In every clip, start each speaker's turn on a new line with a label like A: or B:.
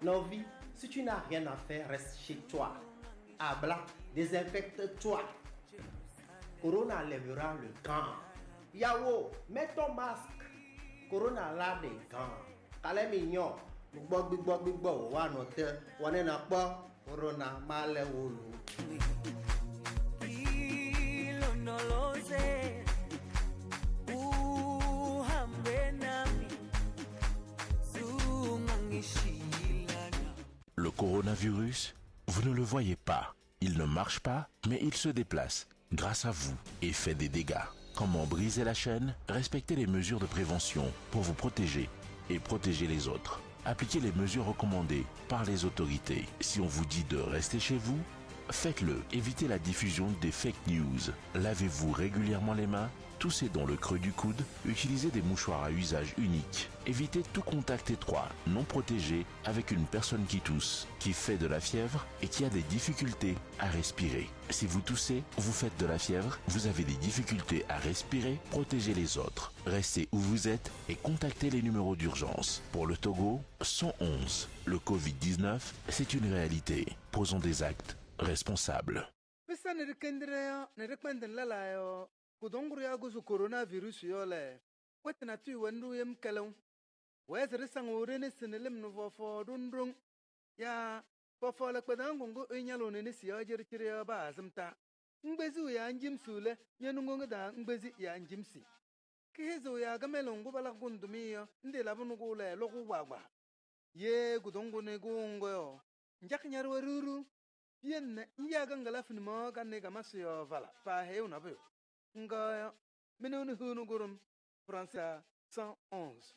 A: L'envie, si tu n'as rien à faire, reste chez toi. Habla, désinfecte-toi. Corona lèvera le camp. Yao, mets ton masque. Corona l'a des gants. Calais mignon. Bigbo, one hotel, one in a bar. Corona male wulu.
B: Le coronavirus, vous ne le voyez pas. Il ne marche pas, mais il se déplace grâce à vous et fait des dégâts. Comment briser la chaîne? Respectez les mesures de prévention pour vous protéger et protéger les autres. Appliquez les mesures recommandées par les autorités. Si on vous dit de rester chez vous, faites-le. Évitez la diffusion des fake news. Lavez-vous régulièrement les mains. Toussez dans le creux du coude. Utilisez des mouchoirs à usage unique. Évitez tout contact étroit, non protégé, avec une personne qui tousse, qui fait de la fièvre et qui a des difficultés à respirer. Si vous toussez, vous faites de la fièvre, vous avez des difficultés à respirer, protégez les autres. Restez où vous êtes et contactez les numéros d'urgence. Pour le Togo, 111. Le Covid-19, c'est une réalité. Posons des actes responsables.
C: Kudonguru ya guzu coronavirus yole wetina tu wendu yem kelon wezere sangore ne senelim no fofo dundrung ya fofo le kpedangungu inyalo ne si ajerchire ya ba azmta ngbezi ya njimsule nyenungu da ngbezi ya njimsi kihezo ya gamelongu bala gundumi yo ndi labunugu le logu gbagba ye kudongu ne gungo yo njaknyar waruru bien iya gangala finimo ganne gamasu yo vala pa heuna be Nga minuni hunu gurum Français 111.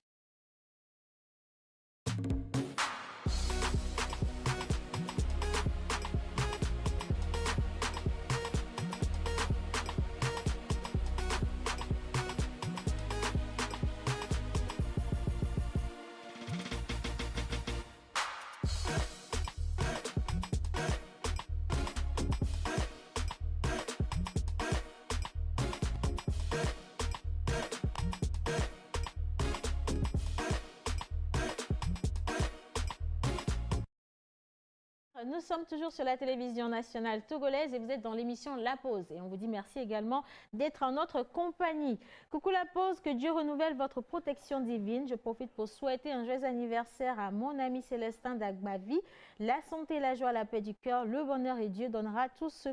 D: Nous sommes toujours sur la télévision nationale togolaise et vous êtes dans l'émission La Pause. Et on vous dit merci également d'être en notre compagnie. Coucou La Pause, que Dieu renouvelle votre protection divine. Je profite pour souhaiter un joyeux anniversaire à mon ami Célestin d'Agbavi. La santé, la joie, la paix du cœur, le bonheur et Dieu donnera tout ce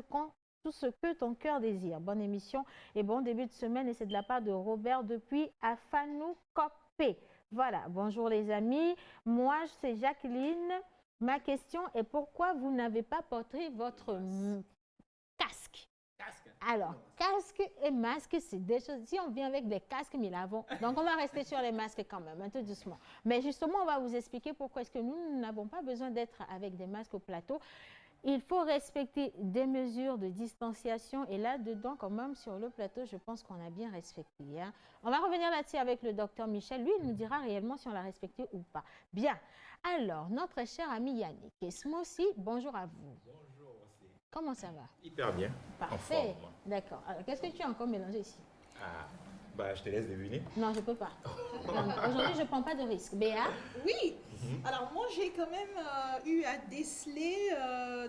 D: que ton cœur désire. Bonne émission et bon début de semaine. Et c'est de la part de Robert depuis Afanou Kopé. Voilà, bonjour les amis. Moi, c'est Jacqueline. Ma question est pourquoi vous n'avez pas porté votre casque? Alors, casque et masque, c'est des choses. Si on vient avec des casques, mais l'avons. Donc, on va rester sur les masques quand même, un peu doucement. Mais justement, on va vous expliquer pourquoi est-ce que nous n'avons pas besoin d'être avec des masques au plateau. Il faut respecter des mesures de distanciation. Et là-dedans, quand même, sur le plateau, je pense qu'on a bien respecté. Hein. On va revenir là-dessus avec le docteur Michel. Lui, il nous dira réellement si on l'a respecté ou pas. Bien. Alors, notre cher ami Yannick Esmosi, bonjour à vous.
E: Bonjour aussi.
D: Comment ça va?
E: Hyper bien.
D: Parfait. D'accord. Alors, qu'est-ce que tu as encore mélangé ici?
E: Bah, je te laisse deviner.
D: Non, je ne peux pas. Aujourd'hui, je ne prends pas de risque. Béa?
F: Oui. Alors, moi, j'ai quand même eu à déceler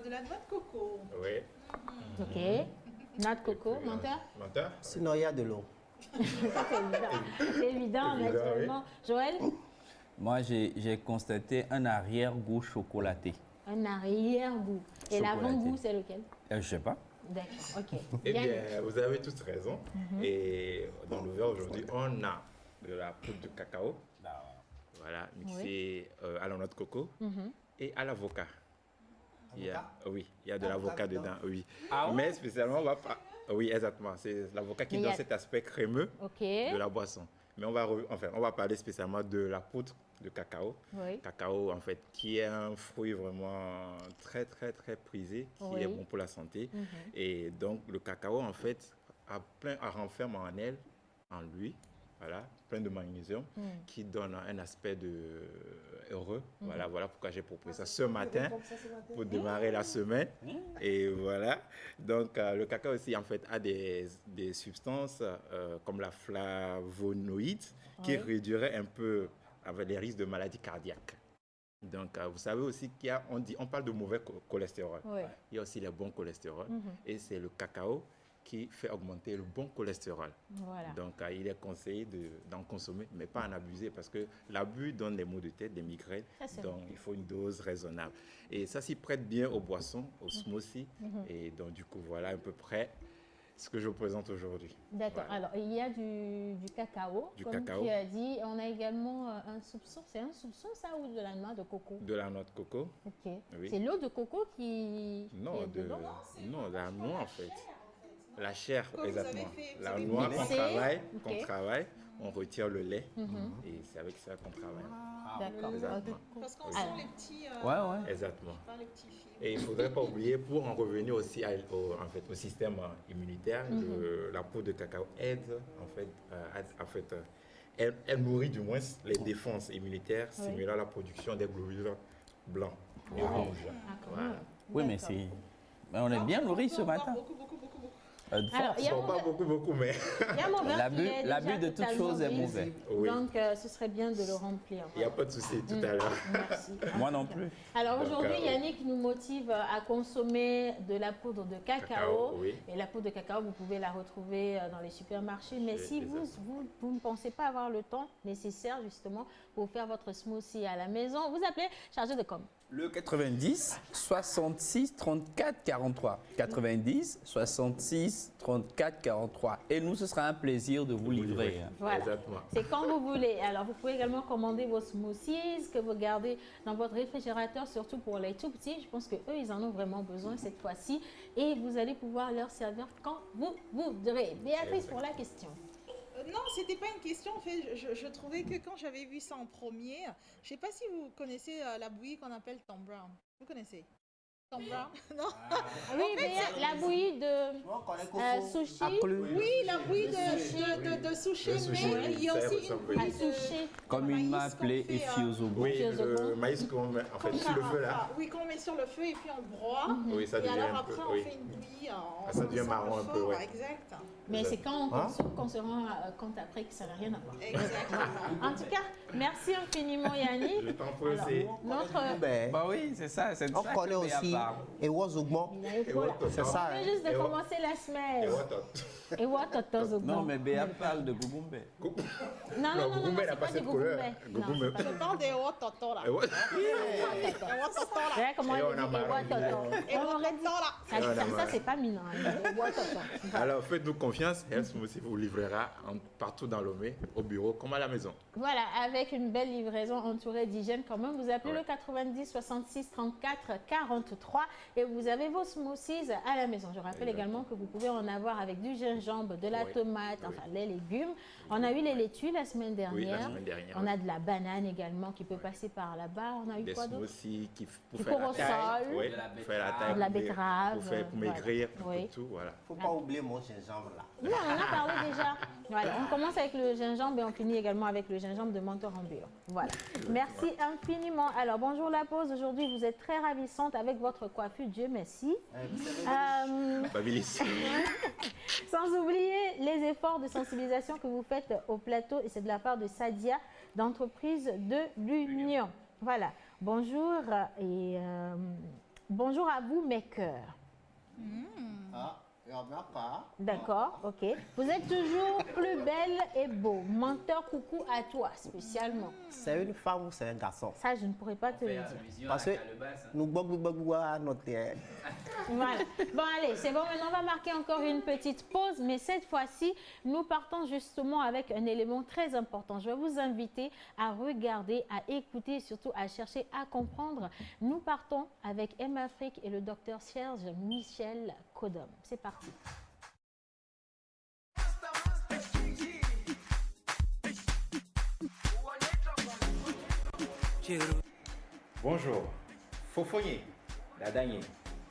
F: de la noix de coco.
E: Oui.
D: Ok. Noix de coco, menteur?
E: Menteur?
A: Sinon, il y a de l'eau.
D: C'est évident, naturellement. Oui. Joël?
G: Moi, j'ai constaté un arrière-goût chocolaté.
D: Un arrière-goût. Et l'avant-goût, c'est lequel?
G: Je ne sais pas.
D: D'accord, ok.
E: Eh bien, vous avez tous raison. Et dans le verre aujourd'hui, on a de la poudre de cacao. Voilà, mixée à la noix de coco et à l'avocat. Oui, il y a de l'avocat dedans, oui. Ah, mais spécialement, on va pas... Oui, exactement. C'est l'avocat qui donne cet aspect crémeux de la boisson. Mais on va parler spécialement de la poudre de cacao. Oui. Cacao, en fait, qui est un fruit vraiment très, très, très prisé, qui est bon pour la santé. Et donc, le cacao, en fait, renferme en lui, voilà, plein de magnésium, qui donne un aspect heureux. Voilà pourquoi j'ai proposé ça ce matin pour démarrer la semaine. Et voilà. Donc, le cacao aussi, en fait, a des substances comme la flavonoïde qui réduirait un peu avec les risques de maladies cardiaques. Donc, vous savez aussi on parle de mauvais cholestérol.
D: Oui.
E: Il y a aussi les bons cholestérol. Et c'est le cacao qui fait augmenter le bon cholestérol.
D: Voilà.
E: Donc, il est conseillé d'en consommer, mais pas en abuser parce que l'abus donne des maux de tête, des migraines. Donc, il faut une dose raisonnable. Et ça s'y prête bien aux boissons, aux smoothies. Et donc, du coup, voilà à peu près ce que je vous présente aujourd'hui.
D: D'accord.
E: Voilà.
D: Alors, il y a du cacao, comme tu as dit. On a également un soupçon. C'est un soupçon, ça, ou de la noix de coco?
E: De la noix de coco.
D: Ok.
E: Oui.
D: C'est l'eau de coco qui
E: Non,
D: est dedans?
E: non, la noix, en fait. La chair,
F: Comme vous
E: exactement.
F: avez fait,
E: La
F: vous avez
E: noix
D: mixé.
E: qu'on travaille, on retire le lait et c'est avec ça qu'on travaille.
D: D'accord.
E: Exactement.
F: Parce qu'on sent les petits...
G: Ouais.
E: Exactement.
F: les petits fils.
E: Et il ne faudrait pas oublier, pour en revenir aussi au système immunitaire, la poudre de cacao aide, elle nourrit du moins les défenses immunitaires, stimulant la production des globules blancs et rouges. Voilà.
G: Oui, mais on est bien nourris ce matin.
F: Beaucoup.
D: Alors, il y a
E: Pas beaucoup, mais...
D: Il y a mon verre qui est
G: L'abus
D: déjà
G: de toute chose est
D: totalement
G: mauvais.
D: vide.
E: Oui.
D: Donc, ce serait bien de le remplir.
E: Il n'y a pas de souci tout à l'heure.
D: Merci.
G: Moi non plus.
D: Alors
E: Donc,
D: aujourd'hui, Yannick nous motive à consommer de la poudre de cacao.
E: Oui.
D: Et la poudre de cacao, vous pouvez la retrouver dans les supermarchés. Mais si vous ne pensez pas avoir le temps nécessaire justement pour faire votre smoothie à la maison, vous appelez chargé de com.
G: Le 90 66 34 43. 90 66 34 43. Et nous, ce sera un plaisir de vous livrer.
D: Voilà.
E: Exactement.
D: C'est quand vous voulez. Alors, vous pouvez également commander vos smoothies que vous gardez dans votre réfrigérateur, surtout pour les tout petits. Je pense qu'eux, ils en ont vraiment besoin cette fois-ci. Et vous allez pouvoir leur servir quand vous voudrez. Béatrice, pour la question.
F: Non, c'était pas une question. En fait, je trouvais que quand j'avais vu ça en premier, je sais pas si vous connaissez la bouillie qu'on appelle Tom Brown. Vous connaissez Tom Brown? Non.
D: Oui, mais la bouillie de sushi.
F: Oui, la bouillie de sushi, mais il y a aussi une bouillie
D: sushi.
G: Comme une main appelée Efiozobo.
E: Oui, le maïs qu'on met en fait sur le feu là.
F: Oui, qu'on met sur le feu et puis on broie.
E: Oui, ça
F: Et
E: devient
F: alors
E: un peu.
F: après, on
E: Oui.
F: fait une bouillie.
E: Ça devient marron un peu, ouais.
F: Exact.
D: Mais c'est quand on consomme qu'on se rend compte après que ça n'a rien à voir.
F: Exactement.
D: En tout cas, merci infiniment Yannick.
E: Je t'en prie aussi.
G: Bah oui, c'est ça. C'est
A: On
G: ça
A: connaît
G: que
A: aussi
G: Béa parle.
A: Ewa Zogman. C'est ça.
D: On vient juste de commencer la semaine. Et what
G: Non, mais Béa parle de Gougoumbe.
D: Non,
E: Gougoumbe n'a
D: c'est
E: pas
D: pas du
E: cette couleur.
D: Gougoumbe. Non.
F: Je parle des Wototo là.
D: Regarde comment elle dit
F: Et Wototo là.
D: Ça, c'est pas minant.
E: Alors faites-nous confiance, Health Smoothie vous livrera partout dans Lomé, au bureau comme à la maison.
D: Voilà, avec une belle livraison entourée d'hygiène quand même. Vous appelez le 90 66 34 43 et vous avez vos smoothies à la maison. Je rappelle également que vous pouvez en avoir avec du gingembre, de la tomate, enfin les légumes. On a eu les laitues la semaine dernière.
E: Oui, la semaine dernière.
D: On a de la banane également qui peut passer par là-bas. On a eu
E: Des
D: quoi d'autre?
E: smoothies
D: Du
E: pour faire la taille.
D: corosol,
E: Oui, pour faire la taille.
D: de la betterave.
E: Pour maigrir,
D: voilà.
E: pour tout, voilà.
A: Faut pas oublier mon gingembre là.
D: Non, on en a parlé déjà. Voilà, on commence avec le gingembre et on finit également avec le gingembre de mentor en bio. Voilà. Merci infiniment. Alors, bonjour la pause. Aujourd'hui, vous êtes très ravissante avec votre coiffure. Dieu merci.
E: Babilis.
D: Sans oublier les efforts de sensibilisation que vous faites au plateau. Et c'est de la part de Sadia, d'entreprise de l'Union. Voilà. Bonjour et bonjour à vous, mes cœurs. D'accord, ok. Vous êtes toujours plus belle et beau. Menteur, coucou à toi, spécialement.
A: C'est une femme ou c'est un garçon?
D: Ça, je ne pourrais pas te le dire.
A: Parce que nous bogou à notre
D: Voilà. Bon, allez, c'est bon. Maintenant, on va marquer encore une petite pause. Mais cette fois-ci, nous partons justement avec un élément très important. Je vais vous inviter à regarder, à écouter et surtout à chercher à comprendre. Nous partons avec M-Afrique et le docteur Serge Michel Kodom. C'est parti.
E: Bonjour. Fofogné, la dernière.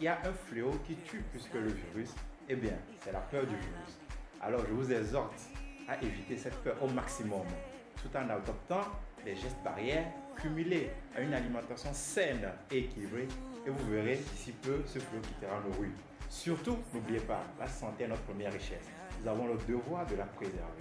E: Il y a un fléau qui tue plus que le virus. Eh bien, c'est la peur du virus. Alors, je vous exhorte à éviter cette peur au maximum, tout en adoptant des gestes barrières cumulés à une alimentation saine et équilibrée. Et vous verrez d'ici peu ce fléau quittera nos rues. Surtout, n'oubliez pas, la santé est notre première richesse. Nous avons le devoir de la préserver.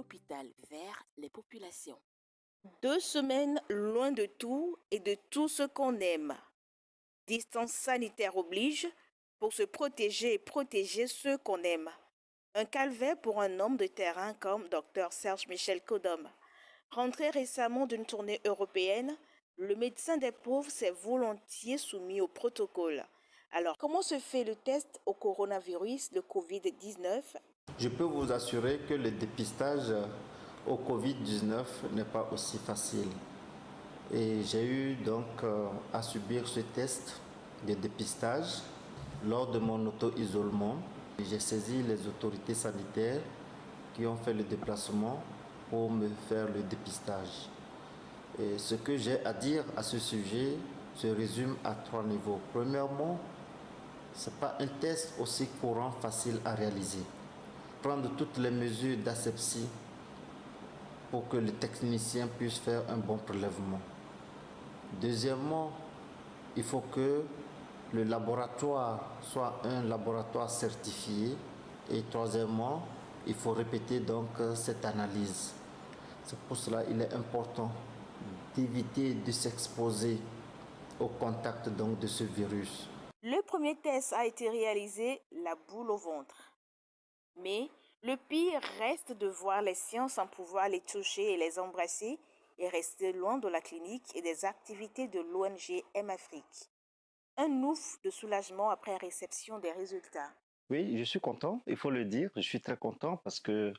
H: l'hôpital vers les populations. 2 semaines loin de tout et de tout ce qu'on aime. Distance sanitaire oblige pour se protéger et protéger ceux qu'on aime. Un calvaire pour un homme de terrain comme Dr Serge Michel Kodom. Rentré récemment d'une tournée européenne, le médecin des pauvres s'est volontiers soumis au protocole. Alors, comment se fait le test au coronavirus, le Covid-19?
I: Je peux vous assurer que le dépistage au Covid-19 n'est pas aussi facile. Et j'ai eu donc à subir ce test de dépistage lors de mon auto-isolement. J'ai saisi les autorités sanitaires qui ont fait le déplacement pour me faire le dépistage. Et ce que j'ai à dire à ce sujet se résume à 3 niveaux. Premièrement, ce n'est pas un test aussi courant, facile à réaliser. Prendre toutes les mesures d'asepsie pour que le technicien puisse faire un bon prélèvement. Deuxièmement, il faut que le laboratoire soit un laboratoire certifié. Et troisièmement, il faut répéter donc cette analyse. C'est pour cela qu'il est important d'éviter de s'exposer au contact donc de ce virus.
H: Le premier test a été réalisé, la boule au ventre. Mais le pire reste de voir les sciences sans pouvoir les toucher et les embrasser et rester loin de la clinique et des activités de l'ONG M-Afrique. Un ouf de soulagement après réception des résultats.
I: Oui, je suis content, il faut le dire. Je suis très content parce que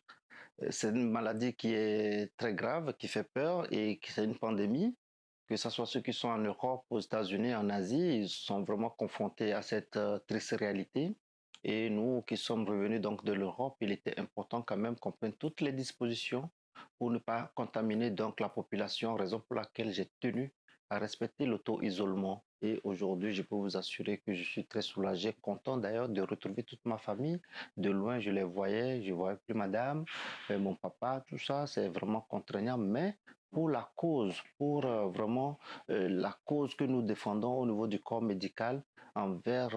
I: c'est une maladie qui est très grave, qui fait peur et qui c'est une pandémie. Que ce soit ceux qui sont en Europe, aux États-Unis, en Asie, ils sont vraiment confrontés à cette triste réalité. Et nous qui sommes revenus donc de l'Europe, il était important quand même qu'on prenne toutes les dispositions pour ne pas contaminer donc la population, raison pour laquelle j'ai tenu à respecter l'auto-isolement. Et aujourd'hui, je peux vous assurer que je suis très soulagé, content d'ailleurs de retrouver toute ma famille. De loin, je les voyais, je ne voyais plus madame, mon papa, tout ça, c'est vraiment contraignant, mais pour la cause, pour vraiment la cause que nous défendons au niveau du corps médical envers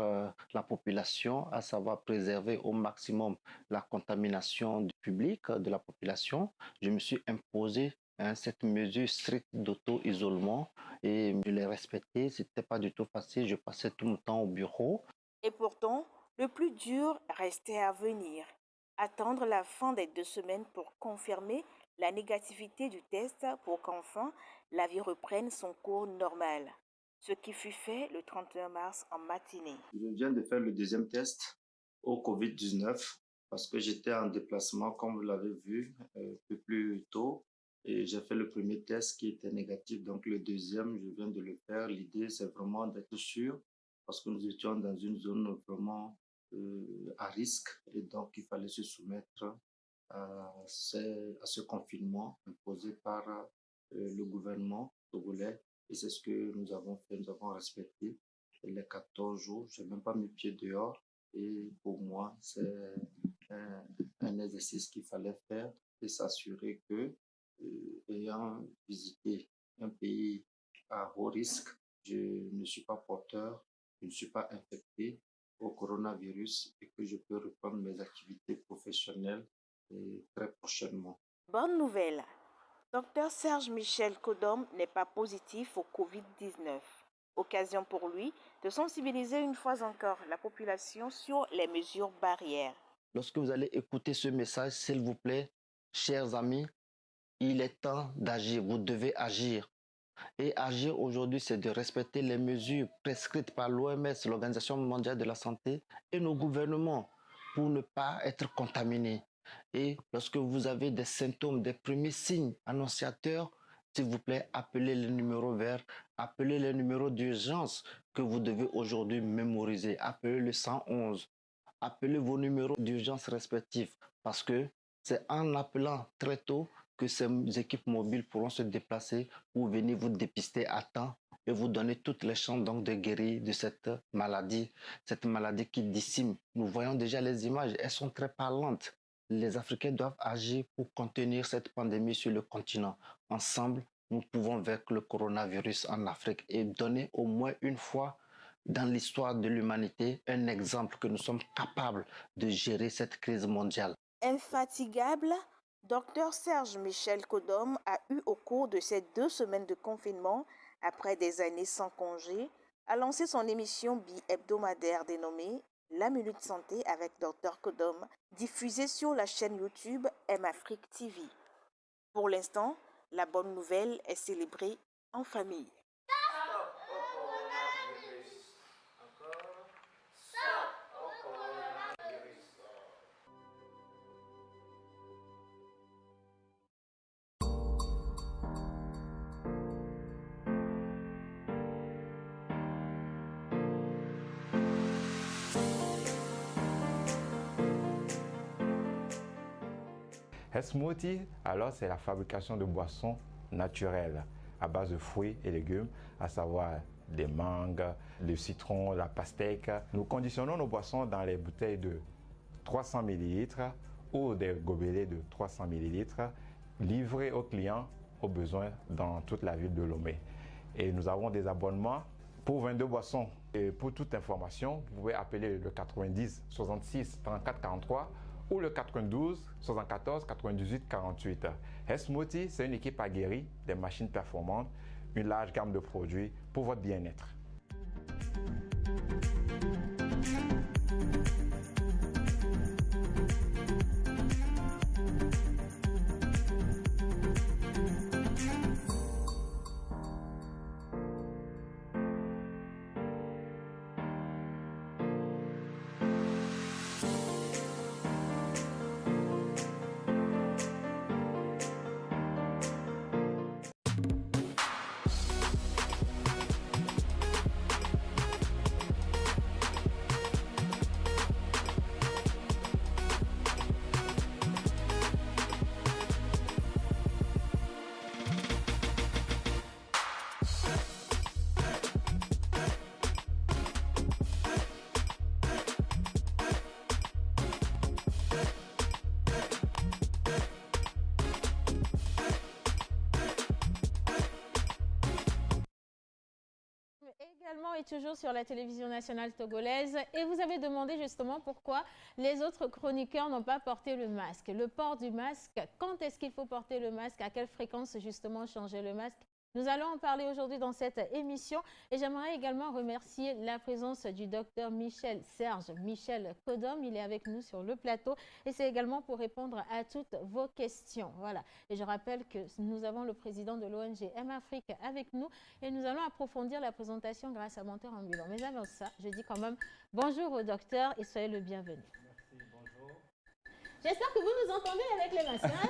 I: la population, à savoir préserver au maximum la contamination du public, de la population, je me suis imposé cette mesure stricte d'auto-isolement et je l'ai respectée. Ce n'était pas du tout facile, je passais tout mon temps au bureau.
H: Et pourtant, le plus dur restait à venir. Attendre la fin des 2 semaines pour confirmer la négativité du test pour qu'enfin la vie reprenne son cours normal. Ce qui fut fait le 31 mars en matinée.
I: Je viens de faire le deuxième test au Covid-19 parce que j'étais en déplacement, comme vous l'avez vu, un peu plus tôt. Et j'ai fait le premier test qui était négatif, donc le deuxième, je viens de le faire. L'idée, c'est vraiment d'être sûr parce que nous étions dans une zone vraiment à risque et donc il fallait se soumettre à ce confinement imposé par le gouvernement togolais. Et c'est ce que nous avons fait, nous avons respecté les 14 jours. Je n'ai même pas mis pied dehors. Et pour moi, c'est un exercice qu'il fallait faire et s'assurer que, ayant visité un pays à haut risque, je ne suis pas porteur, je ne suis pas infecté au coronavirus et que je peux reprendre mes activités professionnelles très prochainement.
H: Bonne nouvelle, Dr Serge Michel Kodom n'est pas positif au Covid-19. Occasion pour lui de sensibiliser une fois encore la population sur les mesures barrières.
I: Lorsque vous allez écouter ce message, s'il vous plaît, chers amis, il est temps d'agir, vous devez agir. Et agir aujourd'hui, c'est de respecter les mesures prescrites par l'OMS, l'Organisation mondiale de la santé, et nos gouvernements pour ne pas être contaminés. Et lorsque vous avez des symptômes, des premiers signes annonciateurs, s'il vous plaît, appelez les numéros verts, appelez les numéros d'urgence que vous devez aujourd'hui mémoriser. Appelez le 111, appelez vos numéros d'urgence respectifs parce que c'est en appelant très tôt que ces équipes mobiles pourront se déplacer pour venir vous dépister à temps et vous donner toutes les chances donc de guérir de cette maladie qui décime. Nous voyons déjà les images, elles sont très parlantes. Les Africains doivent agir pour contenir cette pandémie sur le continent. Ensemble, nous pouvons vaincre le coronavirus en Afrique et donner au moins une fois dans l'histoire de l'humanité un exemple que nous sommes capables de gérer cette crise mondiale.
H: Infatigable, Dr Serge Michel Kodom a eu au cours de ces 2 semaines de confinement, après des années sans congé, a lancé son émission bi-hebdomadaire dénommée La Minute Santé avec Dr Kodom, diffusée sur la chaîne YouTube M-Afrique TV. Pour l'instant, la bonne nouvelle est célébrée en famille.
E: Smoothie, alors c'est la fabrication de boissons naturelles à base de fruits et légumes, à savoir des mangues, le citron, la pastèque. Nous conditionnons nos boissons dans les bouteilles de 300 ml ou des gobelets de 300 ml livrés aux clients au besoin dans toute la ville de Lomé. Et nous avons des abonnements pour 22 boissons. Et pour toute information, vous pouvez appeler le 90 66 34 43 ou le 92 74 98 48. Smoothie, c'est une équipe aguerrie, des machines performantes, une large gamme de produits pour votre bien-être.
D: Également et toujours sur la télévision nationale togolaise, et vous avez demandé justement pourquoi les autres chroniqueurs n'ont pas porté le masque. Le port du masque, quand est-ce qu'il faut porter le masque, à quelle fréquence justement changer le masque? Nous allons en parler aujourd'hui dans cette émission et j'aimerais également remercier la présence du docteur Serge Michel Kodom. Il est avec nous sur le plateau et c'est également pour répondre à toutes vos questions. Voilà. Et je rappelle que nous avons le président de l'ONG M-Afrique avec nous et nous allons approfondir la présentation grâce à Menteur Ambulant. Mais avant ça, je dis quand même bonjour au docteur et soyez le bienvenu.
E: Merci, bonjour.
D: J'espère que vous nous entendez avec les masques. Hein?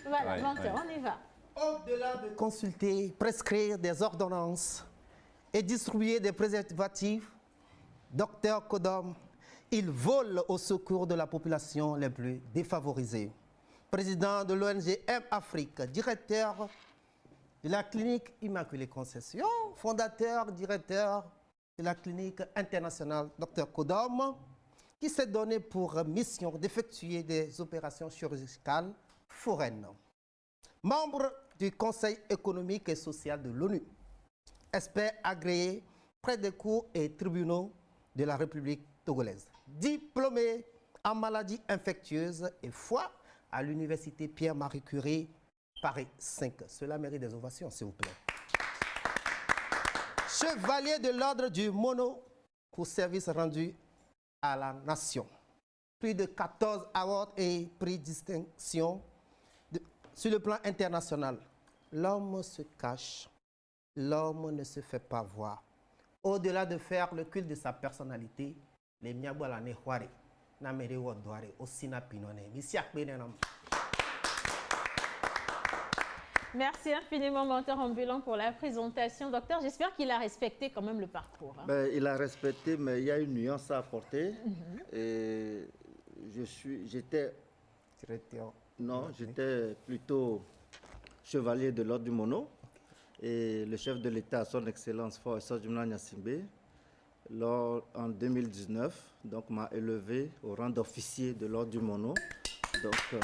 D: Voilà, ouais, Menteur, ouais. On y va.
A: Au-delà de consulter, prescrire des ordonnances et distribuer des préservatifs, Dr Kodom, il vole au secours de la population les plus défavorisées. Président de l'ONG M-Afrique, directeur de la clinique Immaculée Conception, fondateur, directeur de la clinique internationale Dr Kodom, qui s'est donné pour mission d'effectuer des opérations chirurgicales foraines. Membre du Conseil économique et social de l'ONU, expert agréé près des cours et tribunaux de la République togolaise, diplômé en maladies infectieuses et foie à l'université Pierre-Marie Curie, Paris 5. Cela mérite des ovations, s'il vous plaît. Chevalier de l'ordre du Mono pour service rendu à la nation. Plus de 14 awards et prix distinction sur le plan international. L'homme se cache, l'homme ne se fait pas voir. Au-delà de faire le culte de sa personnalité, les miabola ne huare, na mere wodware, osina pinone, misiak benenam.
D: Merci infiniment, Menteur Ambulant, pour la présentation. Docteur, j'espère qu'il a respecté quand même le parcours. Hein.
I: Ben, il a respecté, mais il y a une nuance à apporter. Et j'étais plutôt chevalier de l'ordre du Mono. Et le chef de l'État, son Excellence Fort Sojumna Nyasimbe, en 2019, m'a élevé au rang d'officier de l'ordre du Mono. Donc,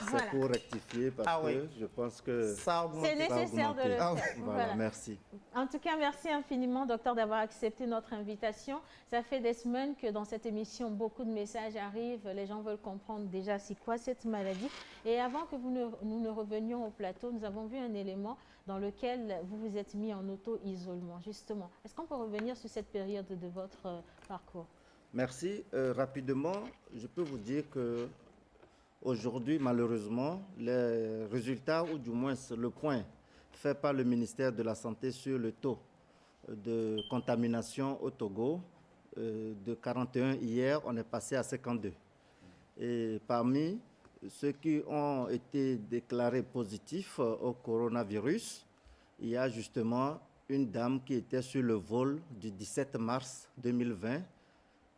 D: Voilà.
I: pour rectifier parce
A: Ah oui.
I: que je pense que
A: Ça augmente.
D: C'est nécessaire de le
I: Ah
D: faire.
I: oui. Voilà, merci.
D: En tout cas, merci infiniment, docteur, d'avoir accepté notre invitation. Ça fait des semaines que dans cette émission, beaucoup de messages arrivent. Les gens veulent comprendre déjà c'est quoi cette maladie. Et avant que nous ne revenions au plateau, nous avons vu un élément dans lequel vous vous êtes mis en auto-isolement, justement. Est-ce qu'on peut revenir sur cette période de votre parcours?
I: Merci. Rapidement, je peux vous dire que aujourd'hui, malheureusement, les résultats, ou du moins le point fait par le ministère de la Santé sur le taux de contamination au Togo, de 41 hier, on est passé à 52. Et parmi ceux qui ont été déclarés positifs au coronavirus, il y a justement une dame qui était sur le vol du 17 mars 2020.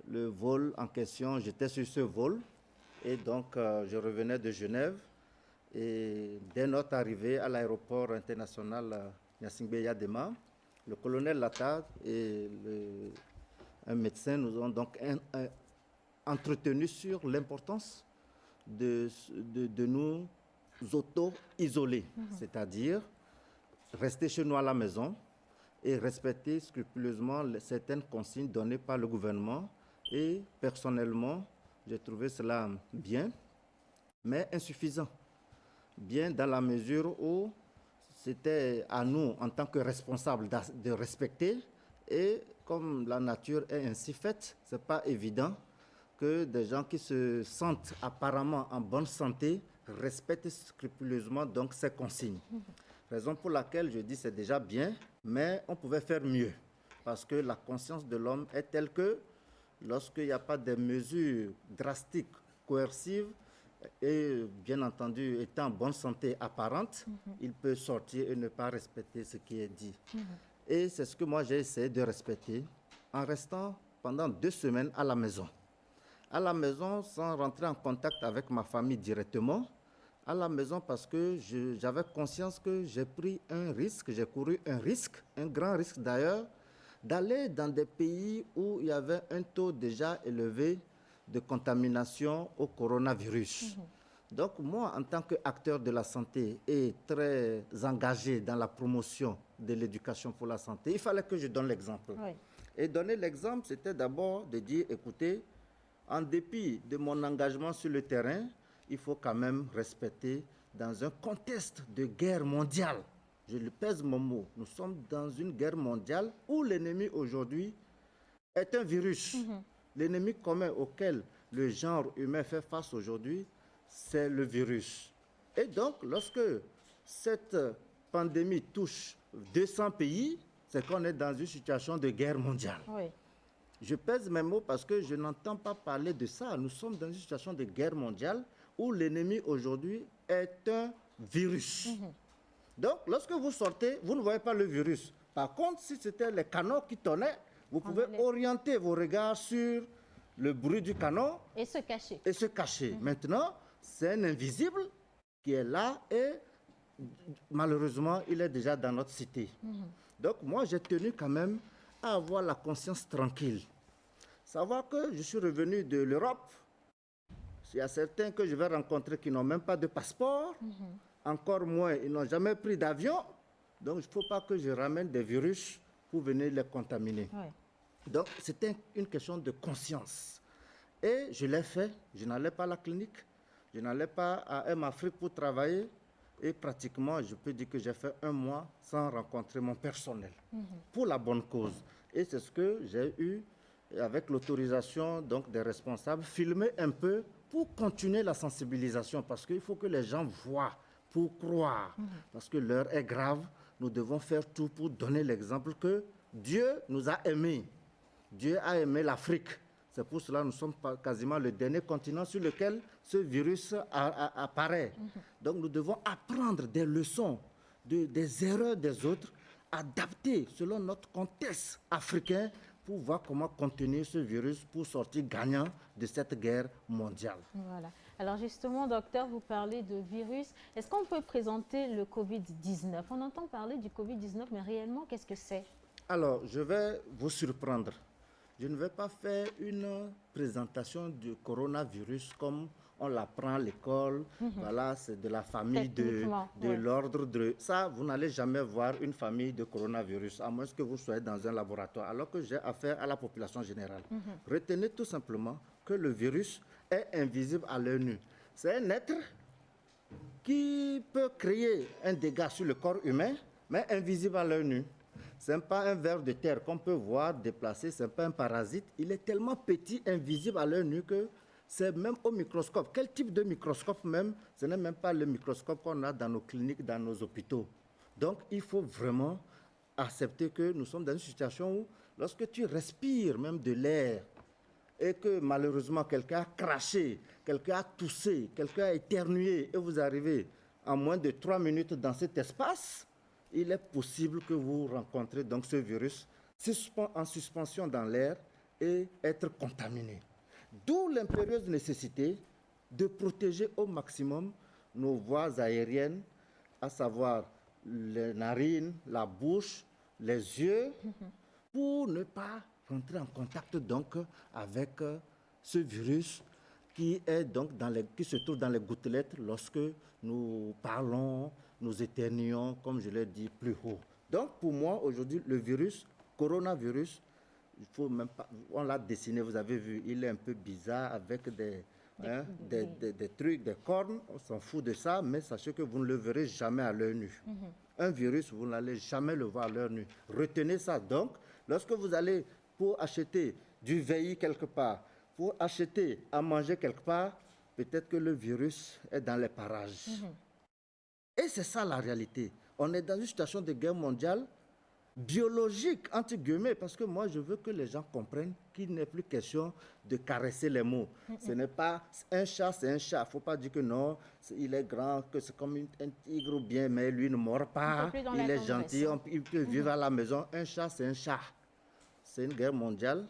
I: Le vol en question, j'étais sur ce vol et donc je revenais de Genève et dès notre arrivée à l'aéroport international Gnassingbé Yadema, le colonel Lata et un médecin nous ont donc entretenu sur l'importance de nous auto-isoler, c'est-à-dire rester chez nous à la maison et respecter scrupuleusement certaines consignes données par le gouvernement. Et personnellement, j'ai trouvé cela bien, mais insuffisant. Bien dans la mesure où c'était à nous, en tant que responsables, de respecter. Et comme la nature est ainsi faite, ce n'est pas évident que des gens qui se sentent apparemment en bonne santé respectent scrupuleusement donc ces consignes. Raison pour laquelle je dis c'est déjà bien, mais on pouvait faire mieux. Parce que la conscience de l'homme est telle que lorsqu'il n'y a pas de mesures drastiques, coercives, et bien entendu étant en bonne santé apparente, il peut sortir et ne pas respecter ce qui est dit. Et c'est ce que moi j'ai essayé de respecter en restant pendant 2 semaines à la maison. À la maison sans rentrer en contact avec ma famille directement, à la maison parce que j'avais conscience que j'ai pris un risque, j'ai couru un risque, un grand risque d'ailleurs, d'aller dans des pays où il y avait un taux déjà élevé de contamination au coronavirus. Donc moi, en tant qu'acteur de la santé et très engagé dans la promotion de l'éducation pour la santé, il fallait que je donne l'exemple.
D: Oui.
I: Et donner l'exemple, c'était d'abord de dire, écoutez, en dépit de mon engagement sur le terrain, il faut quand même respecter dans un contexte de guerre mondiale. Je le pèse mon mot. Nous sommes dans une guerre mondiale où l'ennemi aujourd'hui est un virus. L'ennemi commun auquel le genre humain fait face aujourd'hui, c'est le virus. Et donc, lorsque cette pandémie touche 200 pays, c'est qu'on est dans une situation de guerre mondiale.
D: Oui.
I: Je pèse mes mots parce que je n'entends pas parler de ça. Nous sommes dans une situation de guerre mondiale où l'ennemi aujourd'hui est un virus. Donc, lorsque vous sortez, vous ne voyez pas le virus. Par contre, si c'était les canons qui tonnaient, vous pouvez orienter vos regards sur le bruit du canon.
D: Et se cacher.
I: Et se cacher. Maintenant, c'est un invisible qui est là et malheureusement, il est déjà dans notre cité. Donc, moi, j'ai tenu quand même à avoir la conscience tranquille. Savoir que je suis revenu de l'Europe. Il y a certains que je vais rencontrer qui n'ont même pas de passeport. Encore moins, ils n'ont jamais pris d'avion. Donc, il ne faut pas que je ramène des virus pour venir les contaminer.
D: Oui.
I: Donc, c'était une question de conscience. Et je l'ai fait. Je n'allais pas à la clinique. Je n'allais pas à M-Afrique pour travailler. Et pratiquement, je peux dire que j'ai fait 1 mois sans rencontrer mon personnel. Pour la bonne cause. Et c'est ce que j'ai eu, avec l'autorisation donc des responsables, filmer un peu pour continuer la sensibilisation. Parce qu'il faut que les gens voient pour croire. Parce que l'heure est grave. Nous devons faire tout pour donner l'exemple que Dieu nous a aimés. Dieu a aimé l'Afrique. C'est pour cela que nous sommes quasiment le dernier continent sur lequel ce virus apparaît. Donc nous devons apprendre des leçons, des erreurs des autres, adapter selon notre contexte africain pour voir comment contenir ce virus pour sortir gagnant de cette guerre mondiale.
D: Voilà. Alors justement, docteur, vous parlez de virus. Est-ce qu'on peut présenter le Covid-19? On entend parler du Covid-19, mais réellement, qu'est-ce que c'est?
I: Alors, je vais vous surprendre.
J: je ne vais pas faire une présentation du coronavirus comme on l'apprend à l'école. Voilà, c'est de la famille de l'ordre de... Ça, vous n'allez jamais voir une famille de coronavirus, à moins que vous soyez dans un laboratoire, alors que j'ai affaire à la population générale. Retenez tout simplement que le virus est invisible à l'œil nu. C'est un être qui peut créer un dégât sur le corps humain, mais invisible à l'œil nu. Ce n'est pas un ver de terre qu'on peut voir déplacer, ce n'est pas un parasite. Il est tellement petit, invisible à l'œil nu que c'est même au microscope. Quel type de microscope même? Ce n'est même pas le microscope qu'on a dans nos cliniques, dans nos hôpitaux. Donc, il faut vraiment accepter que nous sommes dans une situation où, lorsque tu respires même de l'air, et que malheureusement quelqu'un a craché, quelqu'un a toussé, quelqu'un a éternué, et vous arrivez en moins de 3 minutes dans cet espace, il est possible que vous rencontrez donc ce virus en suspension dans l'air et être contaminé. D'où l'impérieuse nécessité de protéger au maximum nos voies aériennes, à savoir les narines, la bouche, les yeux, pour ne pas rentrer en contact donc avec ce virus qui se trouve dans les gouttelettes lorsque nous parlons, nous éternuons, comme je l'ai dit plus haut. Donc pour moi aujourd'hui le coronavirus, il faut même pas, on l'a dessiné, vous avez vu, il est un peu bizarre avec des trucs, des cornes, on s'en fout de ça, mais sachez que vous ne le verrez jamais à l'œil nu. Un virus, vous n'allez jamais le voir à l'œil nu. Retenez ça. Donc, lorsque vous allez pour acheter du VI quelque part, pour acheter à manger quelque part, peut-être que le virus est dans les parages. Et c'est ça la réalité. On est dans une situation de guerre mondiale biologique, entre guillemets, parce que moi, je veux que les gens comprennent qu'il n'est plus question de caresser les mots. Ce n'est pas un chat, c'est un chat. Il ne faut pas dire que non, il est grand, que c'est comme un tigre ou bien, mais lui ne mord pas, il est gentil, il peut vivre à la maison. Un chat, c'est un chat. C'est une guerre mondiale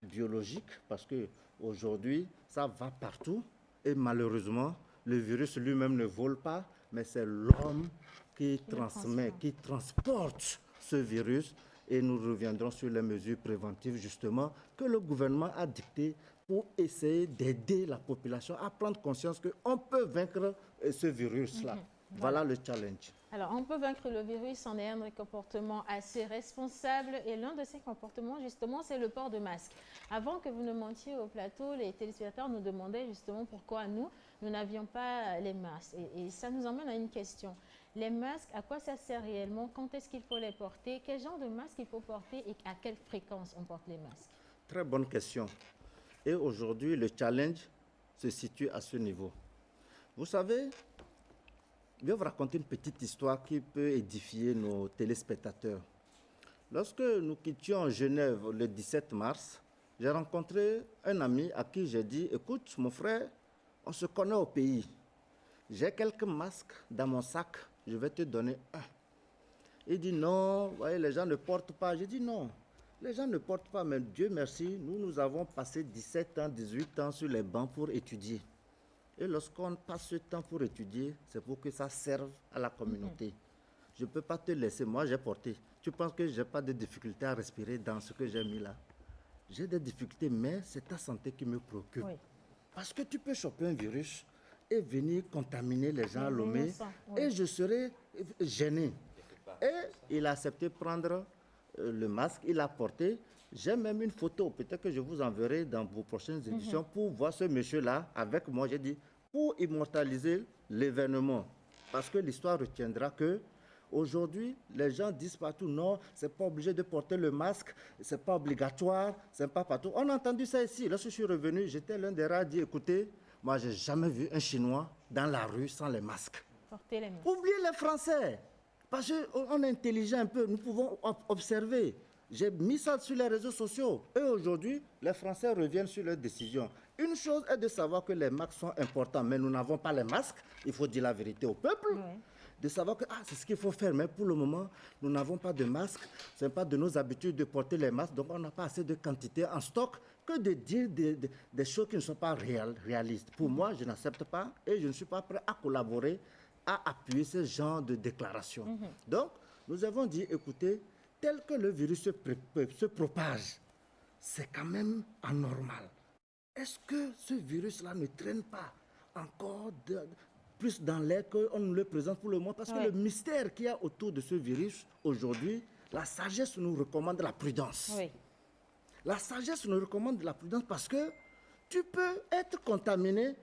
J: biologique, parce qu'aujourd'hui, ça va partout. Et malheureusement, le virus lui-même ne vole pas, mais c'est l'homme qui transmet, qui transporte ce virus, et nous reviendrons sur les mesures préventives justement que le gouvernement a dictées pour essayer d'aider la population à prendre conscience qu'on peut vaincre ce virus-là. Voilà le challenge.
D: Alors, on peut vaincre le virus en ayant un comportement assez responsable, et l'un de ces comportements, justement, c'est le port de masque. Avant que vous ne montiez au plateau, les téléspectateurs nous demandaient justement pourquoi nous n'avions pas les masques. Et ça nous emmène à une question. Les masques, à quoi ça sert réellement? Quand est-ce qu'il faut les porter? Quel genre de masque il faut porter et à quelle fréquence on porte les masques?
J: Très bonne question. Et aujourd'hui, le challenge se situe à ce niveau. Vous savez, je vais vous raconter une petite histoire qui peut édifier nos téléspectateurs. Lorsque nous quittions Genève le 17 mars, j'ai rencontré un ami à qui j'ai dit « Écoute, mon frère, on se connaît au pays. J'ai quelques masques dans mon sac, je vais te donner un. » Il dit « Non, voyez, les gens ne portent pas. » J'ai dit « Non, les gens ne portent pas, mais Dieu merci, nous avons passé 17 ans, 18 ans sur les bancs pour étudier. Et lorsqu'on passe ce temps pour étudier, c'est pour que ça serve à la communauté. Je ne peux pas te laisser, moi j'ai porté. Tu penses que je n'ai pas de difficulté à respirer dans ce que j'ai mis là? J'ai des difficultés, mais c'est ta santé qui me préoccupe. Oui. Parce que tu peux choper un virus et venir contaminer les gens à Lomé, et je serai gêné. Et il a accepté de prendre le masque, il l'a porté. J'ai même une photo, peut-être que je vous enverrai dans vos prochaines éditions pour voir ce monsieur-là avec moi. J'ai dit, pour immortaliser l'événement, parce que l'histoire retiendra que aujourd'hui, les gens disent partout, non, c'est pas obligé de porter le masque, c'est pas obligatoire, c'est pas partout. On a entendu ça ici. Lorsque je suis revenu, j'étais l'un des rares à dire, écoutez, moi, j'ai jamais vu un Chinois dans la rue sans les masques.
D: Portez les masques.
J: Oubliez les Français, parce qu'on est intelligent un peu, nous pouvons observer. J'ai mis ça sur les réseaux sociaux. Et aujourd'hui, les Français reviennent sur leurs décisions. Une chose est de savoir que les masques sont importants, mais nous n'avons pas les masques. Il faut dire la vérité au peuple. Oui. De savoir que c'est ce qu'il faut faire. Mais pour le moment, nous n'avons pas de masques. Ce n'est pas de nos habitudes de porter les masques. Donc, on n'a pas assez de quantité en stock que de dire des choses qui ne sont pas réalistes. Pour moi, je n'accepte pas et je ne suis pas prêt à collaborer, à appuyer ce genre de déclaration. Donc, nous avons dit, écoutez, tel que le virus se propage, c'est quand même anormal. Est-ce que ce virus-là ne traîne pas encore plus dans l'air qu'on nous le présente pour le moment? Parce que le mystère qu'il y a autour de ce virus, aujourd'hui, la sagesse nous recommande la prudence. Oui. La sagesse nous recommande la prudence parce que tu peux être contaminé